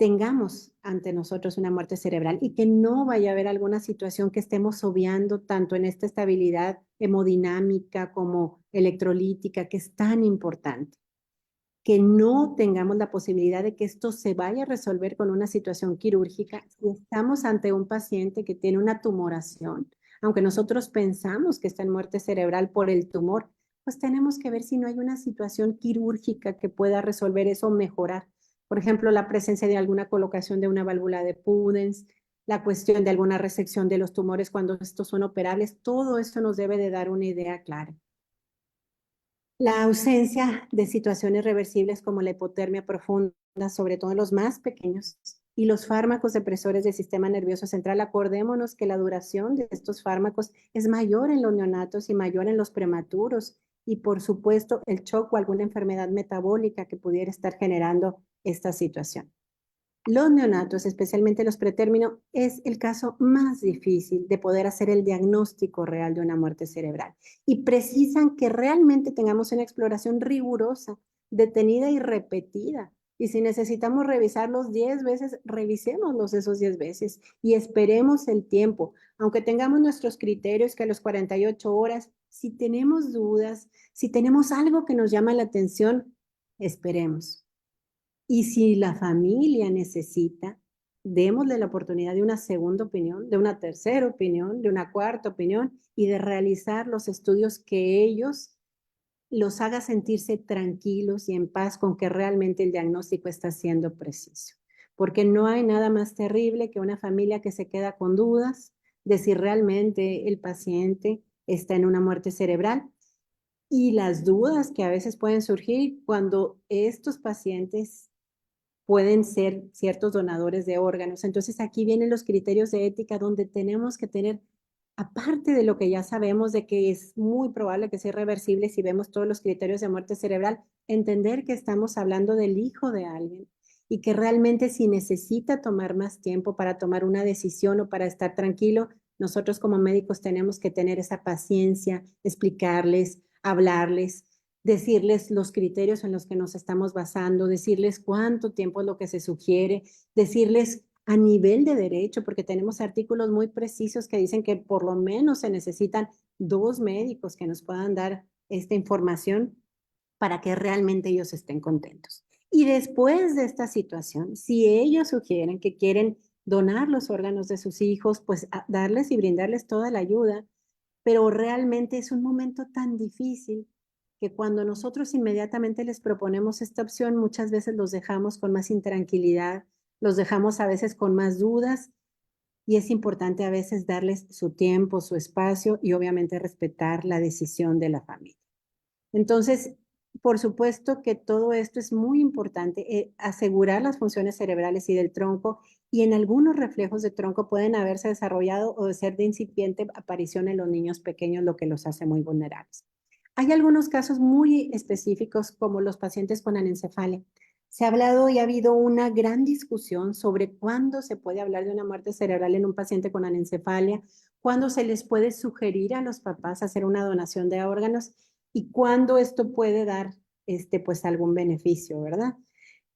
tengamos ante nosotros una muerte cerebral y que no vaya a haber alguna situación que estemos obviando tanto en esta estabilidad hemodinámica como electrolítica, que es tan importante. Que no tengamos la posibilidad de que esto se vaya a resolver con una situación quirúrgica. Si estamos ante un paciente que tiene una tumoración, aunque nosotros pensamos que está en muerte cerebral por el tumor, pues tenemos que ver si no hay una situación quirúrgica que pueda resolver eso o mejorar. Por ejemplo, la presencia de alguna colocación de una válvula de Pudens, la cuestión de alguna resección de los tumores cuando estos son operables, todo esto nos debe de dar una idea clara. La ausencia de situaciones reversibles como la hipotermia profunda, sobre todo en los más pequeños, y los fármacos depresores del sistema nervioso central. Acordémonos que la duración de estos fármacos es mayor en los neonatos y mayor en los prematuros. Y por supuesto, el shock o alguna enfermedad metabólica que pudiera estar generando esta situación. Los neonatos, especialmente los pretérminos, es el caso más difícil de poder hacer el diagnóstico real de una muerte cerebral. Y precisan que realmente tengamos una exploración rigurosa, detenida y repetida. Y si necesitamos revisarlos 10 veces, revisémoslos esos 10 veces y esperemos el tiempo. Aunque tengamos nuestros criterios que a los 48 horas, si tenemos dudas, si tenemos algo que nos llama la atención, esperemos. Y si la familia necesita, démosle la oportunidad de una segunda opinión, de una tercera opinión, de una cuarta opinión y de realizar los estudios que ellos los haga sentirse tranquilos y en paz con que realmente el diagnóstico está siendo preciso. Porque no hay nada más terrible que una familia que se queda con dudas de si realmente el paciente está en una muerte cerebral y las dudas que a veces pueden surgir cuando estos pacientes pueden ser ciertos donadores de órganos. Entonces aquí vienen los criterios de ética donde tenemos que tener, aparte de lo que ya sabemos de que es muy probable que sea irreversible si vemos todos los criterios de muerte cerebral, entender que estamos hablando del hijo de alguien y que realmente si necesita tomar más tiempo para tomar una decisión o para estar tranquilo, nosotros como médicos tenemos que tener esa paciencia, explicarles, hablarles, decirles los criterios en los que nos estamos basando, decirles cuánto tiempo es lo que se sugiere, decirles a nivel de derecho, porque tenemos artículos muy precisos que dicen que por lo menos se necesitan 2 médicos que nos puedan dar esta información para que realmente ellos estén contentos. Y después de esta situación, si ellos sugieren que quieren donar los órganos de sus hijos, pues darles y brindarles toda la ayuda, pero realmente es un momento tan difícil que cuando nosotros inmediatamente les proponemos esta opción, muchas veces los dejamos con más intranquilidad, los dejamos a veces con más dudas y es importante a veces darles su tiempo, su espacio y obviamente respetar la decisión de la familia. Entonces, por supuesto que todo esto es muy importante, asegurar las funciones cerebrales y del tronco, y en algunos reflejos de tronco pueden haberse desarrollado o de ser de incipiente aparición en los niños pequeños, lo que los hace muy vulnerables. Hay algunos casos muy específicos, como los pacientes con anencefalia. Se ha hablado y ha habido una gran discusión sobre cuándo se puede hablar de una muerte cerebral en un paciente con anencefalia, cuándo se les puede sugerir a los papás hacer una donación de órganos y cuándo esto puede dar pues algún beneficio, ¿verdad?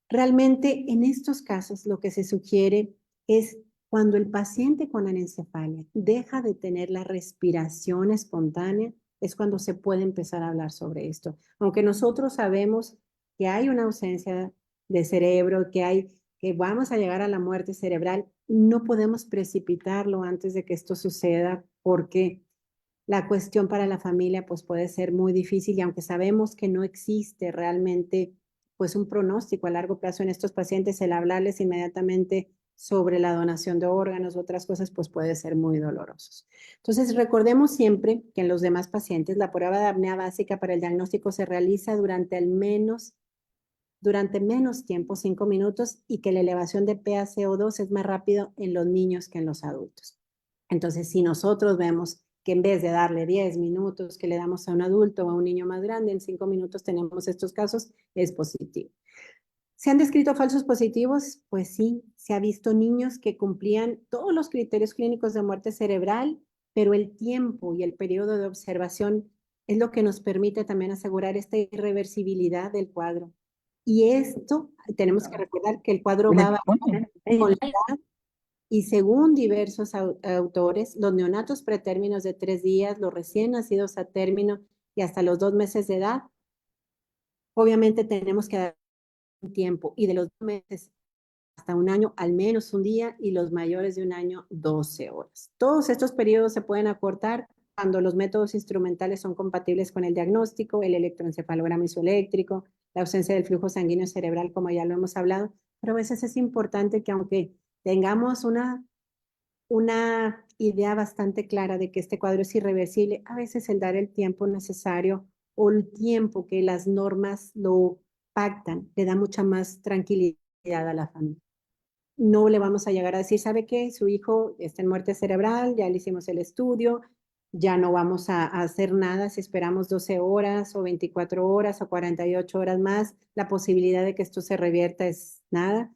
Realmente en estos casos lo que se sugiere es cuando el paciente con anencefalia deja de tener la respiración espontánea, es cuando se puede empezar a hablar sobre esto. Aunque nosotros sabemos que hay una ausencia de cerebro, que vamos a llegar a la muerte cerebral, no podemos precipitarlo antes de que esto suceda porque la cuestión para la familia pues puede ser muy difícil y aunque sabemos que no existe realmente pues un pronóstico a largo plazo en estos pacientes, el hablarles inmediatamente sobre la donación de órganos u otras cosas pues puede ser muy doloroso. Entonces recordemos siempre que en los demás pacientes la prueba de apnea básica para el diagnóstico se realiza durante menos tiempo, 5 minutos, y que la elevación de PaCO2 es más rápido en los niños que en los adultos. Entonces, si nosotros vemos que en vez de darle 10 minutos que le damos a un adulto o a un niño más grande, en 5 minutos tenemos estos casos, es positivo. ¿Se han descrito falsos positivos? Pues sí, se ha visto niños que cumplían todos los criterios clínicos de muerte cerebral, pero el tiempo y el periodo de observación es lo que nos permite también asegurar esta irreversibilidad del cuadro. Y esto, tenemos que recordar que el cuadro va a variar con la edad y según diversos autores, los neonatos pretérminos de 3 días, los recién nacidos a término y hasta los 2 meses de edad, obviamente tenemos que dar un tiempo y de los 2 meses hasta un año, al menos un día, y los mayores de un año, 12 horas. Todos estos periodos se pueden acortar cuando los métodos instrumentales son compatibles con el diagnóstico, el electroencefalograma isoeléctrico, la ausencia del flujo sanguíneo cerebral, como ya lo hemos hablado, pero a veces es importante que aunque tengamos una idea bastante clara de que este cuadro es irreversible, a veces el dar el tiempo necesario o el tiempo que las normas lo pactan le da mucha más tranquilidad a la familia. No le vamos a llegar a decir, ¿sabe qué? Su hijo está en muerte cerebral, ya le hicimos el estudio, ya no vamos a hacer nada si esperamos 12 horas o 24 horas o 48 horas más, la posibilidad de que esto se revierta es nada.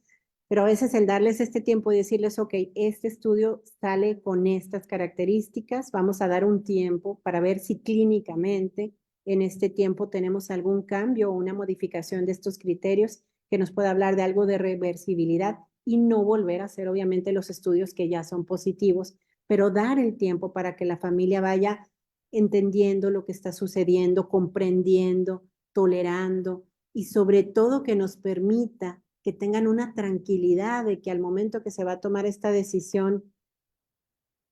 Pero a veces el darles este tiempo y decirles, ok, este estudio sale con estas características, vamos a dar un tiempo para ver si clínicamente en este tiempo tenemos algún cambio o una modificación de estos criterios que nos pueda hablar de algo de reversibilidad y no volver a hacer obviamente los estudios que ya son positivos, pero dar el tiempo para que la familia vaya entendiendo lo que está sucediendo, comprendiendo, tolerando y sobre todo que nos permita que tengan una tranquilidad de que al momento que se va a tomar esta decisión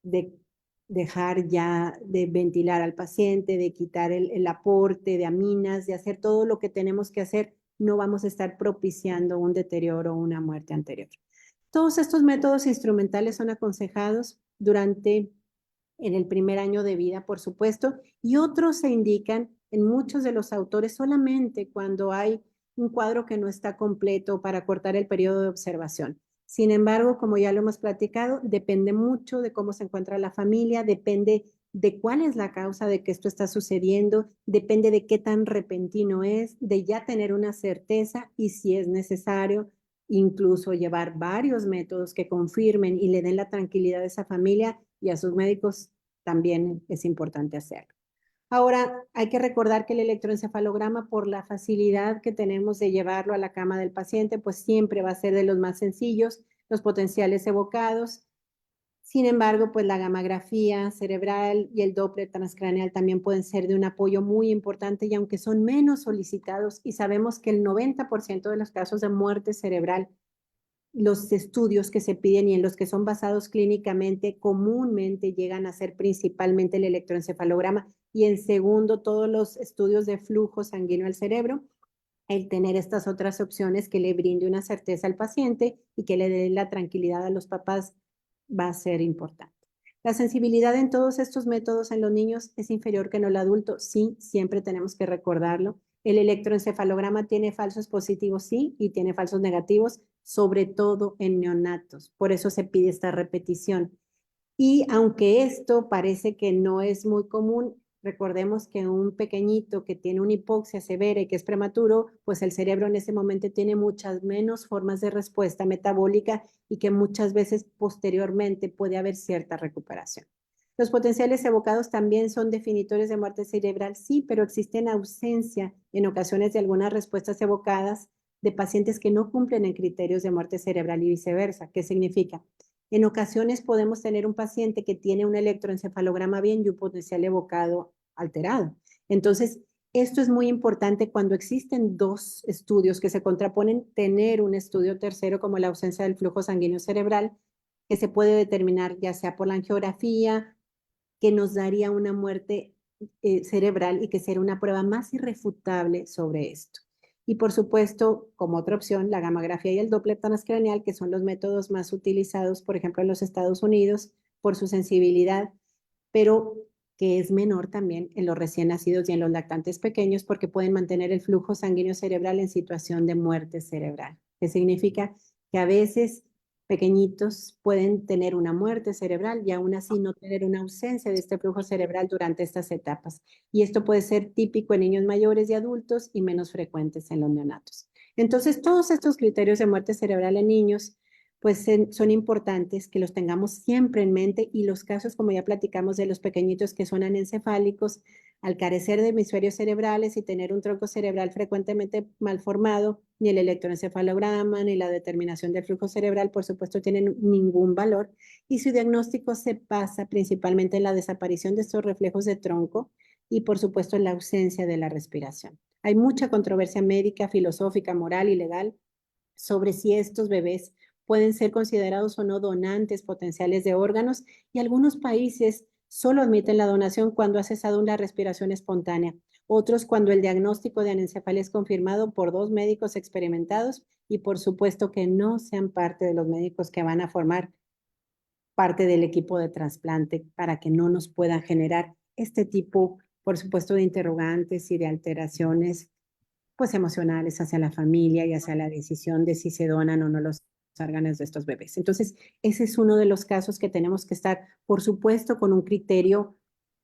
de dejar ya de ventilar al paciente, de quitar el aporte de aminas, de hacer todo lo que tenemos que hacer, no vamos a estar propiciando un deterioro o una muerte anterior. Todos estos métodos instrumentales son aconsejados en el primer año de vida, por supuesto, y otros se indican en muchos de los autores solamente cuando hay un cuadro que no está completo para cortar el periodo de observación. Sin embargo, como ya lo hemos platicado, depende mucho de cómo se encuentra la familia, depende de cuál es la causa de que esto está sucediendo, depende de qué tan repentino es, de ya tener una certeza y si es necesario, incluso llevar varios métodos que confirmen y le den la tranquilidad a esa familia y a sus médicos también es importante hacerlo. Ahora, hay que recordar que el electroencefalograma, por la facilidad que tenemos de llevarlo a la cama del paciente, pues siempre va a ser de los más sencillos, los potenciales evocados. Sin embargo, pues la gamografía cerebral y el Doppler transcraneal también pueden ser de un apoyo muy importante, y aunque son menos solicitados y sabemos que el 90% de los casos de muerte cerebral, los estudios que se piden y en los que son basados clínicamente comúnmente llegan a ser principalmente el electroencefalograma, y en segundo todos los estudios de flujo sanguíneo al cerebro. El tener estas otras opciones que le brinde una certeza al paciente y que le dé la tranquilidad a los papás va a ser importante. La sensibilidad en todos estos métodos en los niños es inferior que en el adulto, sí, siempre tenemos que recordarlo. El electroencefalograma tiene falsos positivos, sí, y tiene falsos negativos, sobre todo en neonatos. Por eso se pide esta repetición. Y aunque esto parece que no es muy común, recordemos que un pequeñito que tiene una hipoxia severa y que es prematuro, pues el cerebro en ese momento tiene muchas menos formas de respuesta metabólica y que muchas veces posteriormente puede haber cierta recuperación. Los potenciales evocados también son definitorios de muerte cerebral, sí, pero existen ausencia en ocasiones de algunas respuestas evocadas de pacientes que no cumplen en criterios de muerte cerebral y viceversa. ¿Qué significa? En ocasiones podemos tener un paciente que tiene un electroencefalograma bien y un potencial evocado alterado. Entonces, esto es muy importante cuando existen dos estudios que se contraponen, tener un estudio tercero como la ausencia del flujo sanguíneo cerebral, que se puede determinar ya sea por la angiografía, que nos daría una muerte cerebral y que será una prueba más irrefutable sobre esto. Y por supuesto, como otra opción, la gamografía y el Doppler transcraneal, que son los métodos más utilizados, por ejemplo, en los Estados Unidos, por su sensibilidad, pero que es menor también en los recién nacidos y en los lactantes pequeños, porque pueden mantener el flujo sanguíneo cerebral en situación de muerte cerebral. ¿Qué significa? Que a veces pequeñitos pueden tener una muerte cerebral y aún así no tener una ausencia de este flujo cerebral durante estas etapas. Y esto puede ser típico en niños mayores y adultos y menos frecuentes en los neonatos. Entonces, todos estos criterios de muerte cerebral en niños pues son importantes que los tengamos siempre en mente, y los casos, como ya platicamos, de los pequeñitos que son anencefálicos, al carecer de hemisferios cerebrales y tener un tronco cerebral frecuentemente mal formado, ni el electroencefalograma ni la determinación del flujo cerebral, por supuesto, tienen ningún valor, y su diagnóstico se basa principalmente en la desaparición de estos reflejos de tronco y, por supuesto, en la ausencia de la respiración. Hay mucha controversia médica, filosófica, moral y legal sobre si estos bebés pueden ser considerados o no donantes potenciales de órganos, y algunos países solo admiten la donación cuando ha cesado una respiración espontánea, otros cuando el diagnóstico de anencefalia es confirmado por dos médicos experimentados, y por supuesto que no sean parte de los médicos que van a formar parte del equipo de trasplante, para que no nos puedan generar este tipo, por supuesto, de interrogantes y de alteraciones pues emocionales hacia la familia y hacia la decisión de si se donan o no los órganos de estos bebés. Entonces, ese es uno de los casos que tenemos que estar, por supuesto, con un criterio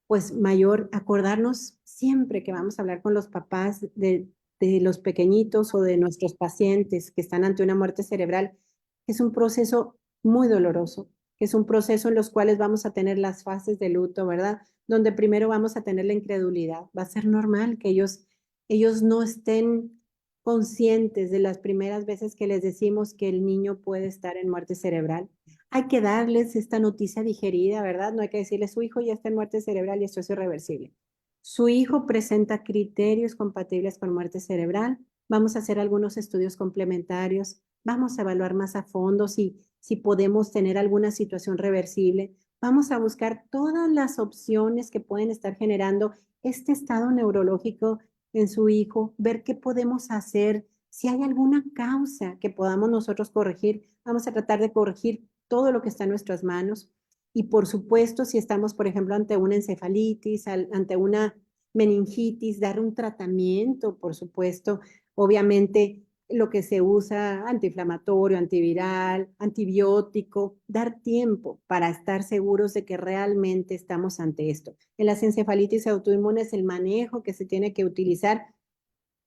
pues mayor, acordarnos siempre que vamos a hablar con los papás de los pequeñitos o de nuestros pacientes que están ante una muerte cerebral, que es un proceso muy doloroso, que es un proceso en los cuales vamos a tener las fases de luto, ¿verdad? Donde primero vamos a tener la incredulidad. Va a ser normal que ellos no estén conscientes de las primeras veces que les decimos que el niño puede estar en muerte cerebral. Hay que darles esta noticia digerida, ¿verdad? No hay que decirle, su hijo ya está en muerte cerebral y esto es irreversible. Su hijo presenta criterios compatibles con muerte cerebral. Vamos a hacer algunos estudios complementarios. Vamos a evaluar más a fondo si podemos tener alguna situación reversible. Vamos a buscar todas las opciones que pueden estar generando este estado neurológico en su hijo, ver qué podemos hacer, si hay alguna causa que podamos nosotros corregir. Vamos a tratar de corregir todo lo que está en nuestras manos. Y por supuesto, si estamos, por ejemplo, ante una encefalitis, ante una meningitis, dar un tratamiento, por supuesto, obviamente lo que se usa, antiinflamatorio, antiviral, antibiótico, dar tiempo para estar seguros de que realmente estamos ante esto. En las encefalitis autoinmunes, el manejo que se tiene que utilizar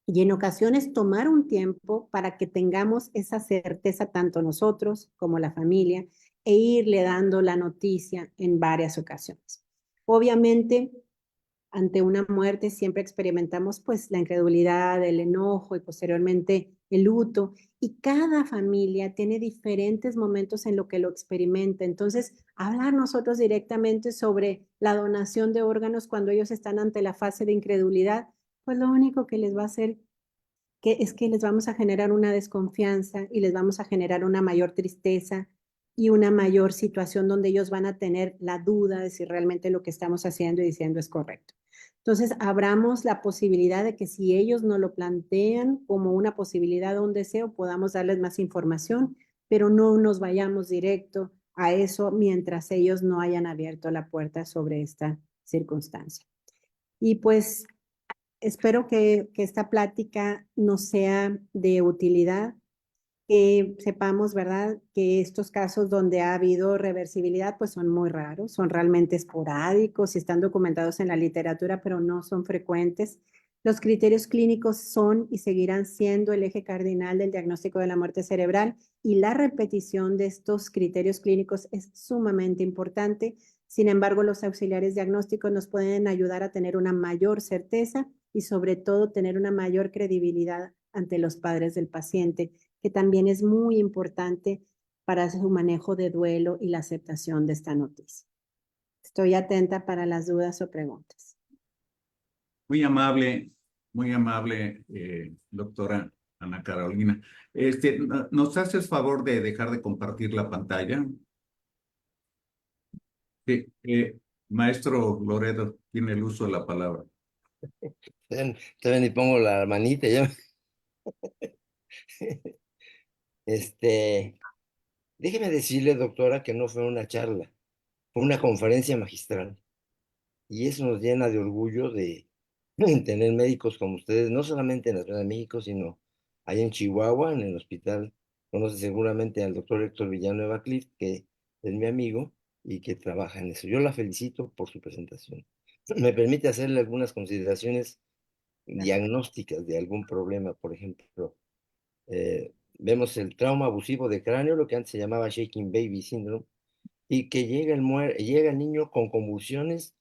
y en ocasiones tomar un tiempo para que tengamos esa certeza, tanto nosotros como la familia, e irle dando la noticia en varias ocasiones. Obviamente, ante una muerte siempre experimentamos pues la incredulidad, el enojo y posteriormente el luto, y cada familia tiene diferentes momentos en lo que lo experimenta. Entonces, hablar nosotros directamente sobre la donación de órganos cuando ellos están ante la fase de incredulidad, pues lo único que les va a hacer es que les vamos a generar una desconfianza y les vamos a generar una mayor tristeza y una mayor situación donde ellos van a tener la duda de si realmente lo que estamos haciendo y diciendo es correcto. Entonces, abramos la posibilidad de que si ellos no lo plantean como una posibilidad o un deseo, podamos darles más información, pero no nos vayamos directo a eso mientras ellos no hayan abierto la puerta sobre esta circunstancia. Y pues espero que esta plática nos sea de utilidad, que sepamos, ¿verdad?, que estos casos donde ha habido reversibilidad, pues son muy raros, son realmente esporádicos y están documentados en la literatura, pero no son frecuentes. Los criterios clínicos son y seguirán siendo el eje cardinal del diagnóstico de la muerte cerebral, y la repetición de estos criterios clínicos es sumamente importante. Sin embargo, los auxiliares diagnósticos nos pueden ayudar a tener una mayor certeza y sobre todo tener una mayor credibilidad ante los padres del paciente, que también es muy importante para su manejo de duelo y la aceptación de esta noticia. Estoy atenta para las dudas o preguntas. Muy amable, doctora Ana Carolina. ¿Nos haces favor de dejar de compartir la pantalla? Sí, maestro Loredo tiene el uso de la palabra. Todavía ni pongo la manita, ya. Este, déjeme decirle, doctora, que no fue una charla, fue una conferencia magistral. Y eso nos llena de orgullo de tener médicos como ustedes, no solamente en la Ciudad de México, sino allá en Chihuahua, en el hospital. Conoce seguramente al doctor Héctor Villanueva Clift, que es mi amigo y que trabaja en eso. Yo la felicito por su presentación. Me permite hacerle algunas consideraciones diagnósticas de algún problema, por ejemplo. Vemos el trauma abusivo de cráneo, lo que antes se llamaba Shaking Baby Syndrome, y que llega el niño con convulsiones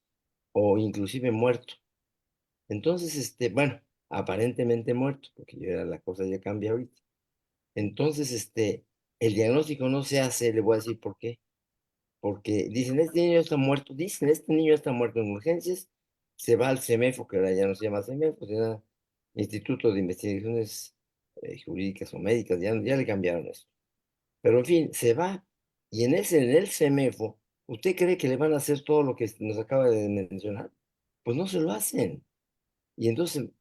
o inclusive muerto. Entonces, bueno, aparentemente muerto, porque ya la cosa ya cambia ahorita. Entonces, el diagnóstico no se hace, le voy a decir por qué. Porque dicen, este niño está muerto, dicen, este niño está muerto en urgencias, se va al CEMEFO, que ahora ya no se llama CEMEFO, se llama Instituto de Investigaciones Jurídicas o Médicas, ya le cambiaron eso. Pero en fin, se va, y en el CEMEFO, ¿usted cree que le van a hacer todo lo que nos acaba de mencionar? Pues no se lo hacen. Y entonces,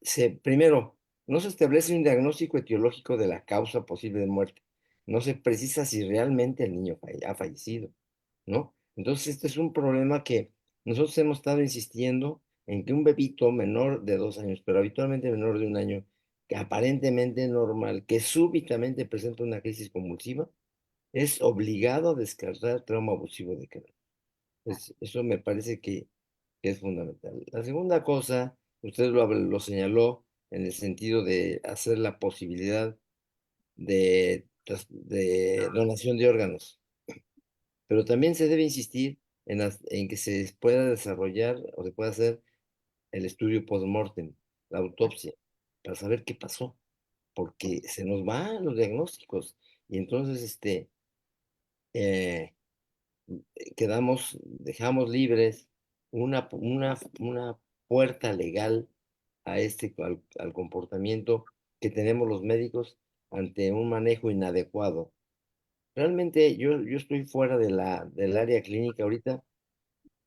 primero, no se establece un diagnóstico etiológico de la causa posible de muerte. No se precisa si realmente el niño ha fallecido, ¿no? Entonces, este es un problema que nosotros hemos estado insistiendo en que un bebito menor de 2 años, pero habitualmente menor de 1 año, que aparentemente normal, que súbitamente presenta una crisis convulsiva, es obligado a descartar trauma abusivo de cráneo. Eso me parece que es fundamental. La segunda cosa, usted lo señaló en el sentido de hacer la posibilidad de donación de órganos, pero también se debe insistir en que se pueda desarrollar o se pueda hacer el estudio post-mortem, la autopsia, para saber qué pasó, porque se nos van los diagnósticos y entonces eh, dejamos libres una puerta legal a al comportamiento que tenemos los médicos ante un manejo inadecuado. Realmente yo estoy fuera del área clínica ahorita,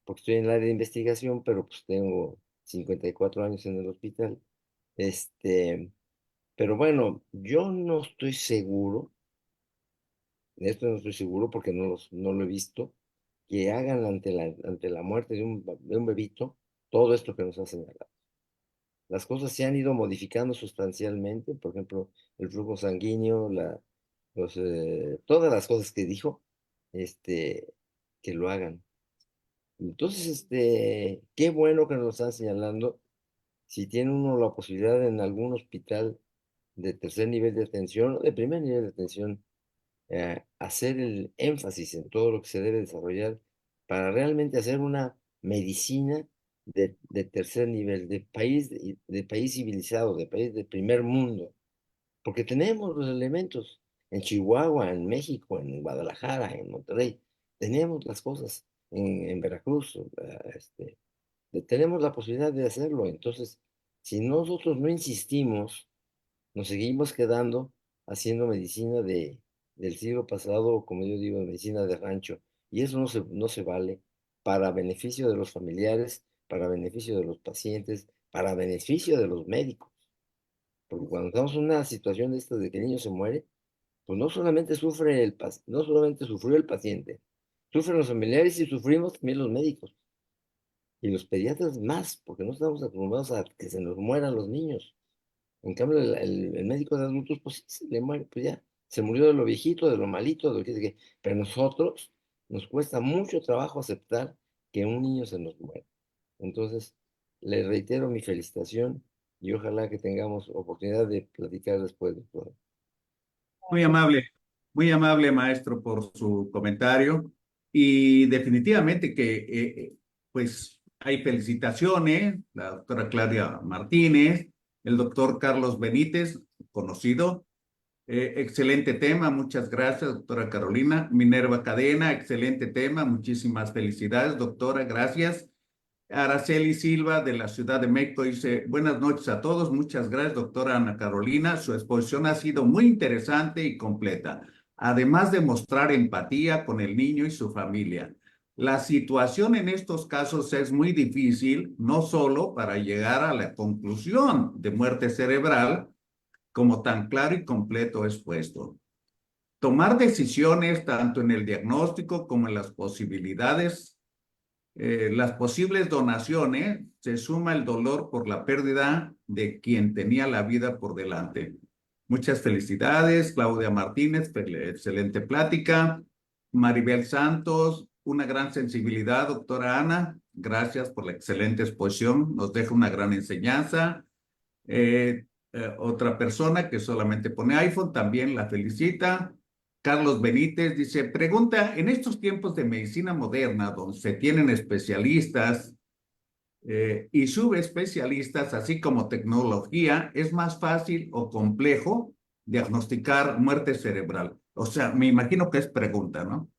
porque estoy en el área de investigación, pero pues tengo 54 años en el hospital. Pero bueno, yo no estoy seguro, de esto no estoy seguro porque no lo he visto, que hagan ante la muerte de un bebito todo esto que nos ha señalado. Las cosas se han ido modificando sustancialmente, por ejemplo, el flujo sanguíneo, todas las cosas que dijo, que lo hagan. Entonces, qué bueno que nos están señalando. Si tiene uno la posibilidad en algún hospital de tercer nivel de atención o de primer nivel de atención, hacer el énfasis en todo lo que se debe desarrollar para realmente hacer una medicina de tercer nivel, de país civilizado, de país de primer mundo, porque tenemos los elementos en Chihuahua, en México, en Guadalajara, en Monterrey, tenemos las cosas en Veracruz, tenemos la posibilidad de hacerlo. Entonces, si nosotros no insistimos, nos seguimos quedando haciendo medicina del siglo pasado, como yo digo, medicina de rancho, y eso no se vale para beneficio de los familiares, para beneficio de los pacientes, para beneficio de los médicos. Porque cuando estamos en una situación de estas de que el niño se muere, pues no solamente no solamente sufrió el paciente, sufren los familiares y sufrimos también los médicos. Y los pediatras más, porque no estamos acostumbrados a que se nos mueran los niños. En cambio, el médico de adultos, pues sí, se le muere, pues ya, se murió de lo viejito, de lo malito, de lo que sea. Pero nosotros nos cuesta mucho trabajo aceptar que un niño se nos muera. Entonces, le reitero mi felicitación y ojalá que tengamos oportunidad de platicar después, doctor. Muy amable maestro por su comentario y definitivamente que pues hay felicitaciones, la doctora Claudia Martínez, el doctor Carlos Benítez, conocido, excelente tema, muchas gracias doctora Carolina, Minerva Cadena, excelente tema, muchísimas felicidades doctora, gracias. Araceli Silva de la Ciudad de México dice, buenas noches a todos, muchas gracias, doctora Ana Carolina. Su exposición ha sido muy interesante y completa, además de mostrar empatía con el niño y su familia. La situación en estos casos es muy difícil, no solo para llegar a la conclusión de muerte cerebral, como tan claro y completo expuesto. Tomar decisiones tanto en el diagnóstico como en las posibles donaciones, se suma el dolor por la pérdida de quien tenía la vida por delante. Muchas felicidades, Claudia Martínez, excelente plática. Maribel Santos, una gran sensibilidad, doctora Ana, gracias por la excelente exposición, nos deja una gran enseñanza. Otra persona que solamente pone iPhone también la felicita. Carlos Benítez dice, pregunta, en estos tiempos de medicina moderna, donde se tienen especialistas y subespecialistas, así como tecnología, ¿es más fácil o complejo diagnosticar muerte cerebral? O sea, me imagino que es pregunta, ¿no?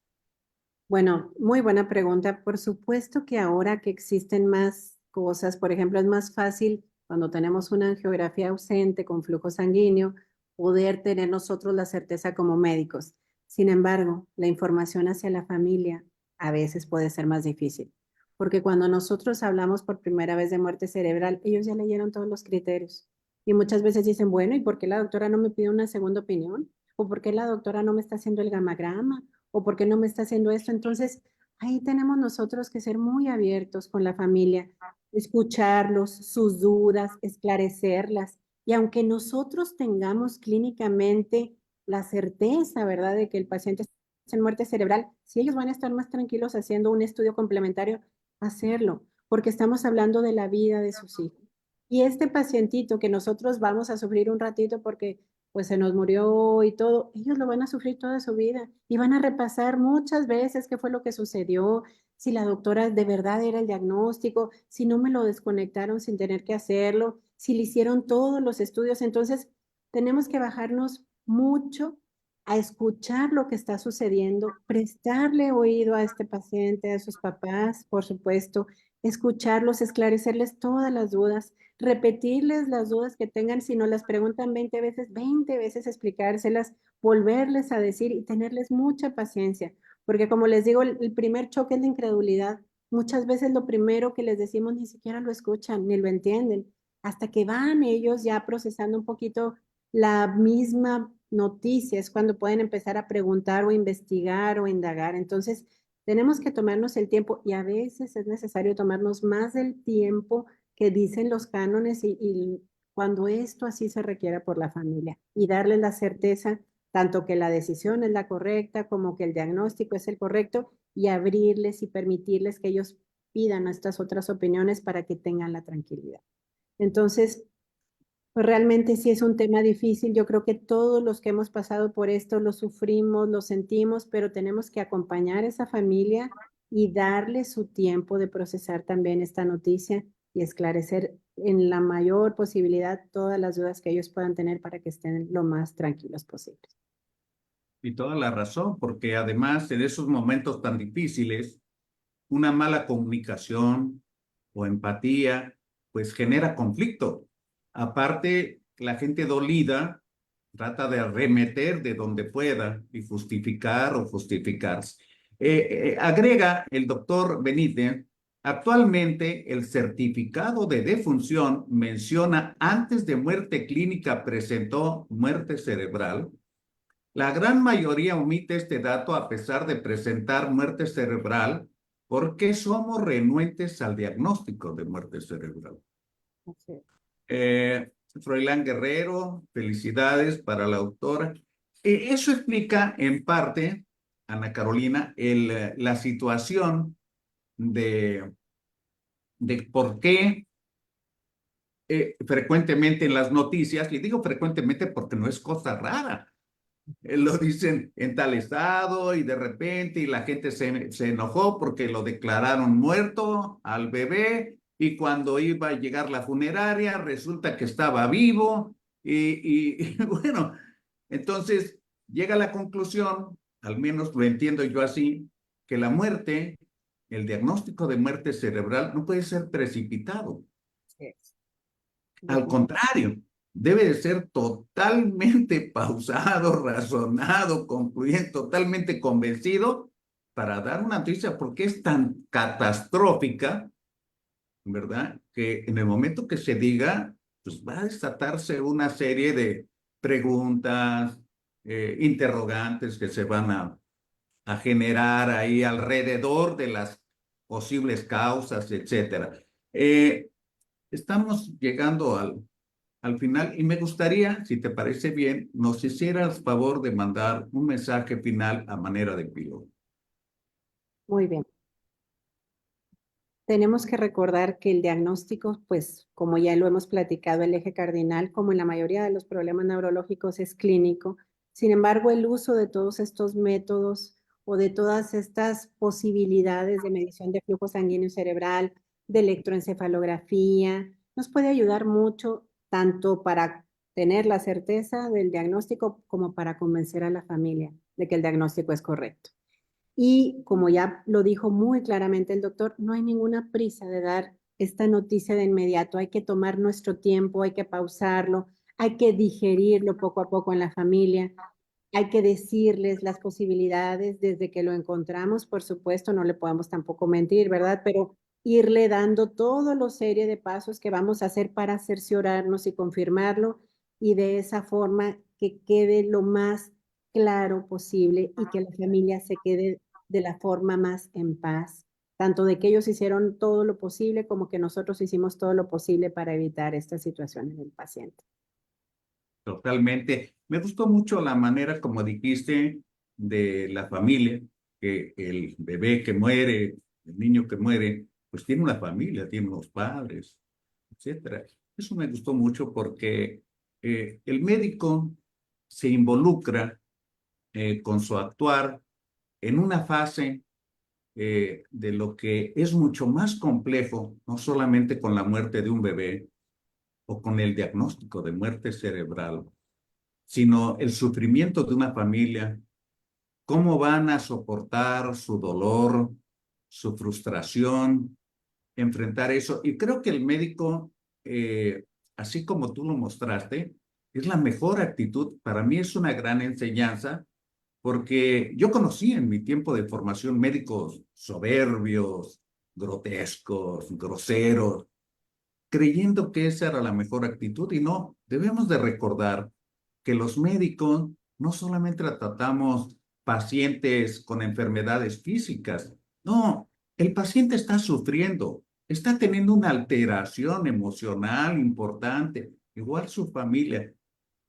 Bueno, muy buena pregunta. Por supuesto que ahora que existen más cosas, por ejemplo, es más fácil cuando tenemos una angiografía ausente con flujo sanguíneo, poder tener nosotros la certeza como médicos. Sin embargo, la información hacia la familia a veces puede ser más difícil, porque cuando nosotros hablamos por primera vez de muerte cerebral, ellos ya leyeron todos los criterios y muchas veces dicen, bueno, ¿y por qué la doctora no me pide una segunda opinión? ¿O por qué la doctora no me está haciendo el gamagrama? ¿O por qué no me está haciendo esto? Entonces, ahí tenemos nosotros que ser muy abiertos con la familia, escucharlos, sus dudas, esclarecerlas. Y aunque nosotros tengamos clínicamente la certeza, ¿verdad?, de que el paciente está en muerte cerebral, si ellos van a estar más tranquilos haciendo un estudio complementario, hacerlo, porque estamos hablando de la vida de sus hijos. Y este pacientito que nosotros vamos a sufrir un ratito porque pues se nos murió y todo, ellos lo van a sufrir toda su vida y van a repasar muchas veces qué fue lo que sucedió, si la doctora de verdad era el diagnóstico, si no me lo desconectaron sin tener que hacerlo, si le hicieron todos los estudios. Entonces, tenemos que bajarnos mucho a escuchar lo que está sucediendo, prestarle oído a este paciente, a sus papás, por supuesto, escucharlos, esclarecerles todas las dudas, repetirles las dudas que tengan, si no las preguntan 20 veces explicárselas, volverles a decir y tenerles mucha paciencia, porque como les digo, el primer choque es la incredulidad. Muchas veces lo primero que les decimos ni siquiera lo escuchan, ni lo entienden, hasta que van ellos ya procesando un poquito la misma noticia, es cuando pueden empezar a preguntar o investigar o indagar. Entonces, tenemos que tomarnos el tiempo y a veces es necesario tomarnos más del tiempo que dicen los cánones y cuando esto así se requiera por la familia y darles la certeza tanto que la decisión es la correcta como que el diagnóstico es el correcto y abrirles y permitirles que ellos pidan estas otras opiniones para que tengan la tranquilidad. Entonces, Pues realmente sí es un tema difícil. Yo creo que todos los que hemos pasado por esto lo sufrimos, lo sentimos, pero tenemos que acompañar a esa familia y darle su tiempo de procesar también esta noticia y esclarecer en la mayor posibilidad todas las dudas que ellos puedan tener para que estén lo más tranquilos posibles. Y toda la razón, porque además en esos momentos tan difíciles, una mala comunicación o empatía, pues genera conflicto. Aparte, la gente dolida trata de arremeter de donde pueda y justificar o justificarse. Agrega el doctor Benítez, actualmente el certificado de defunción menciona antes de muerte clínica presentó muerte cerebral. La gran mayoría omite este dato a pesar de presentar muerte cerebral porque somos renuentes al diagnóstico de muerte cerebral. Así es. Froilán Guerrero, felicidades para la autora. Eso explica en parte, Ana Carolina, la situación de, de por qué frecuentemente en las noticias, y digo frecuentemente porque no es cosa rara, lo dicen en tal estado y de repente y la gente se enojó porque lo declararon muerto al bebé y cuando iba a llegar la funeraria resulta que estaba vivo y bueno, entonces llega a la conclusión, al menos lo entiendo yo así, que la muerte, el diagnóstico de muerte cerebral no puede ser precipitado. Así es. Al contrario, debe de ser totalmente pausado, razonado, concluyente, totalmente convencido para dar una noticia porque es tan catastrófica, ¿verdad? Que en el momento que se diga, pues va a desatarse una serie de preguntas, interrogantes que se van a generar ahí alrededor de las posibles causas, etcétera. Estamos llegando al final y me gustaría, si te parece bien, nos hicieras favor de mandar un mensaje final a manera de epílogo. Muy bien. Tenemos que recordar que el diagnóstico, pues como ya lo hemos platicado, el eje cardinal, como en la mayoría de los problemas neurológicos, es clínico. Sin embargo, el uso de todos estos métodos o de todas estas posibilidades de medición de flujo sanguíneo cerebral, de electroencefalografía, nos puede ayudar mucho tanto para tener la certeza del diagnóstico como para convencer a la familia de que el diagnóstico es correcto. Y como ya lo dijo muy claramente el doctor, no hay ninguna prisa de dar esta noticia de inmediato. Hay que tomar nuestro tiempo, hay que pausarlo, hay que digerirlo poco a poco en la familia, hay que decirles las posibilidades desde que lo encontramos. Por supuesto, no le podemos tampoco mentir, ¿verdad? Pero irle dando todo lo serie de pasos que vamos a hacer para cerciorarnos y confirmarlo y de esa forma que quede lo más claro posible y que la familia se quede de la forma más en paz, tanto de que ellos hicieron todo lo posible como que nosotros hicimos todo lo posible para evitar esta situación en el paciente. Totalmente. Me gustó mucho la manera como dijiste de la familia, que el bebé que muere, el niño que muere, pues tiene una familia, tiene unos padres, etcétera. Eso me gustó mucho porque el médico se involucra con su actuar en una fase de lo que es mucho más complejo, no solamente con la muerte de un bebé o con el diagnóstico de muerte cerebral, sino el sufrimiento de una familia, cómo van a soportar su dolor, su frustración, enfrentar eso. Y creo que el médico, así como tú lo mostraste, es la mejor actitud. Para mí es una gran enseñanza porque yo conocí en mi tiempo de formación médicos soberbios, grotescos, groseros, creyendo que esa era la mejor actitud y no, debemos de recordar que los médicos no solamente tratamos pacientes con enfermedades físicas, no, el paciente está sufriendo, está teniendo una alteración emocional importante, igual su familia.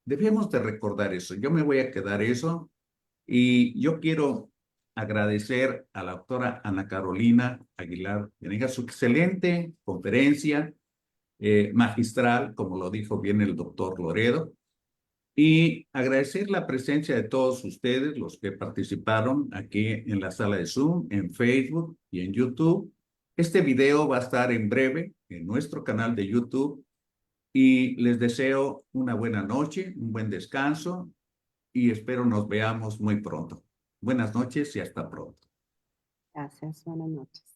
Debemos de recordar eso. Yo me voy a quedar eso y yo quiero agradecer a la doctora Ana Carolina Aguilar Venegas su excelente conferencia. magistral, como lo dijo bien el doctor Loredo. Y agradecer la presencia de todos ustedes, los que participaron aquí en la sala de Zoom, en Facebook y en YouTube. Este video va a estar en breve en nuestro canal de YouTube y les deseo una buena noche, un buen descanso y espero nos veamos muy pronto. Buenas noches y hasta pronto. Gracias, buenas noches.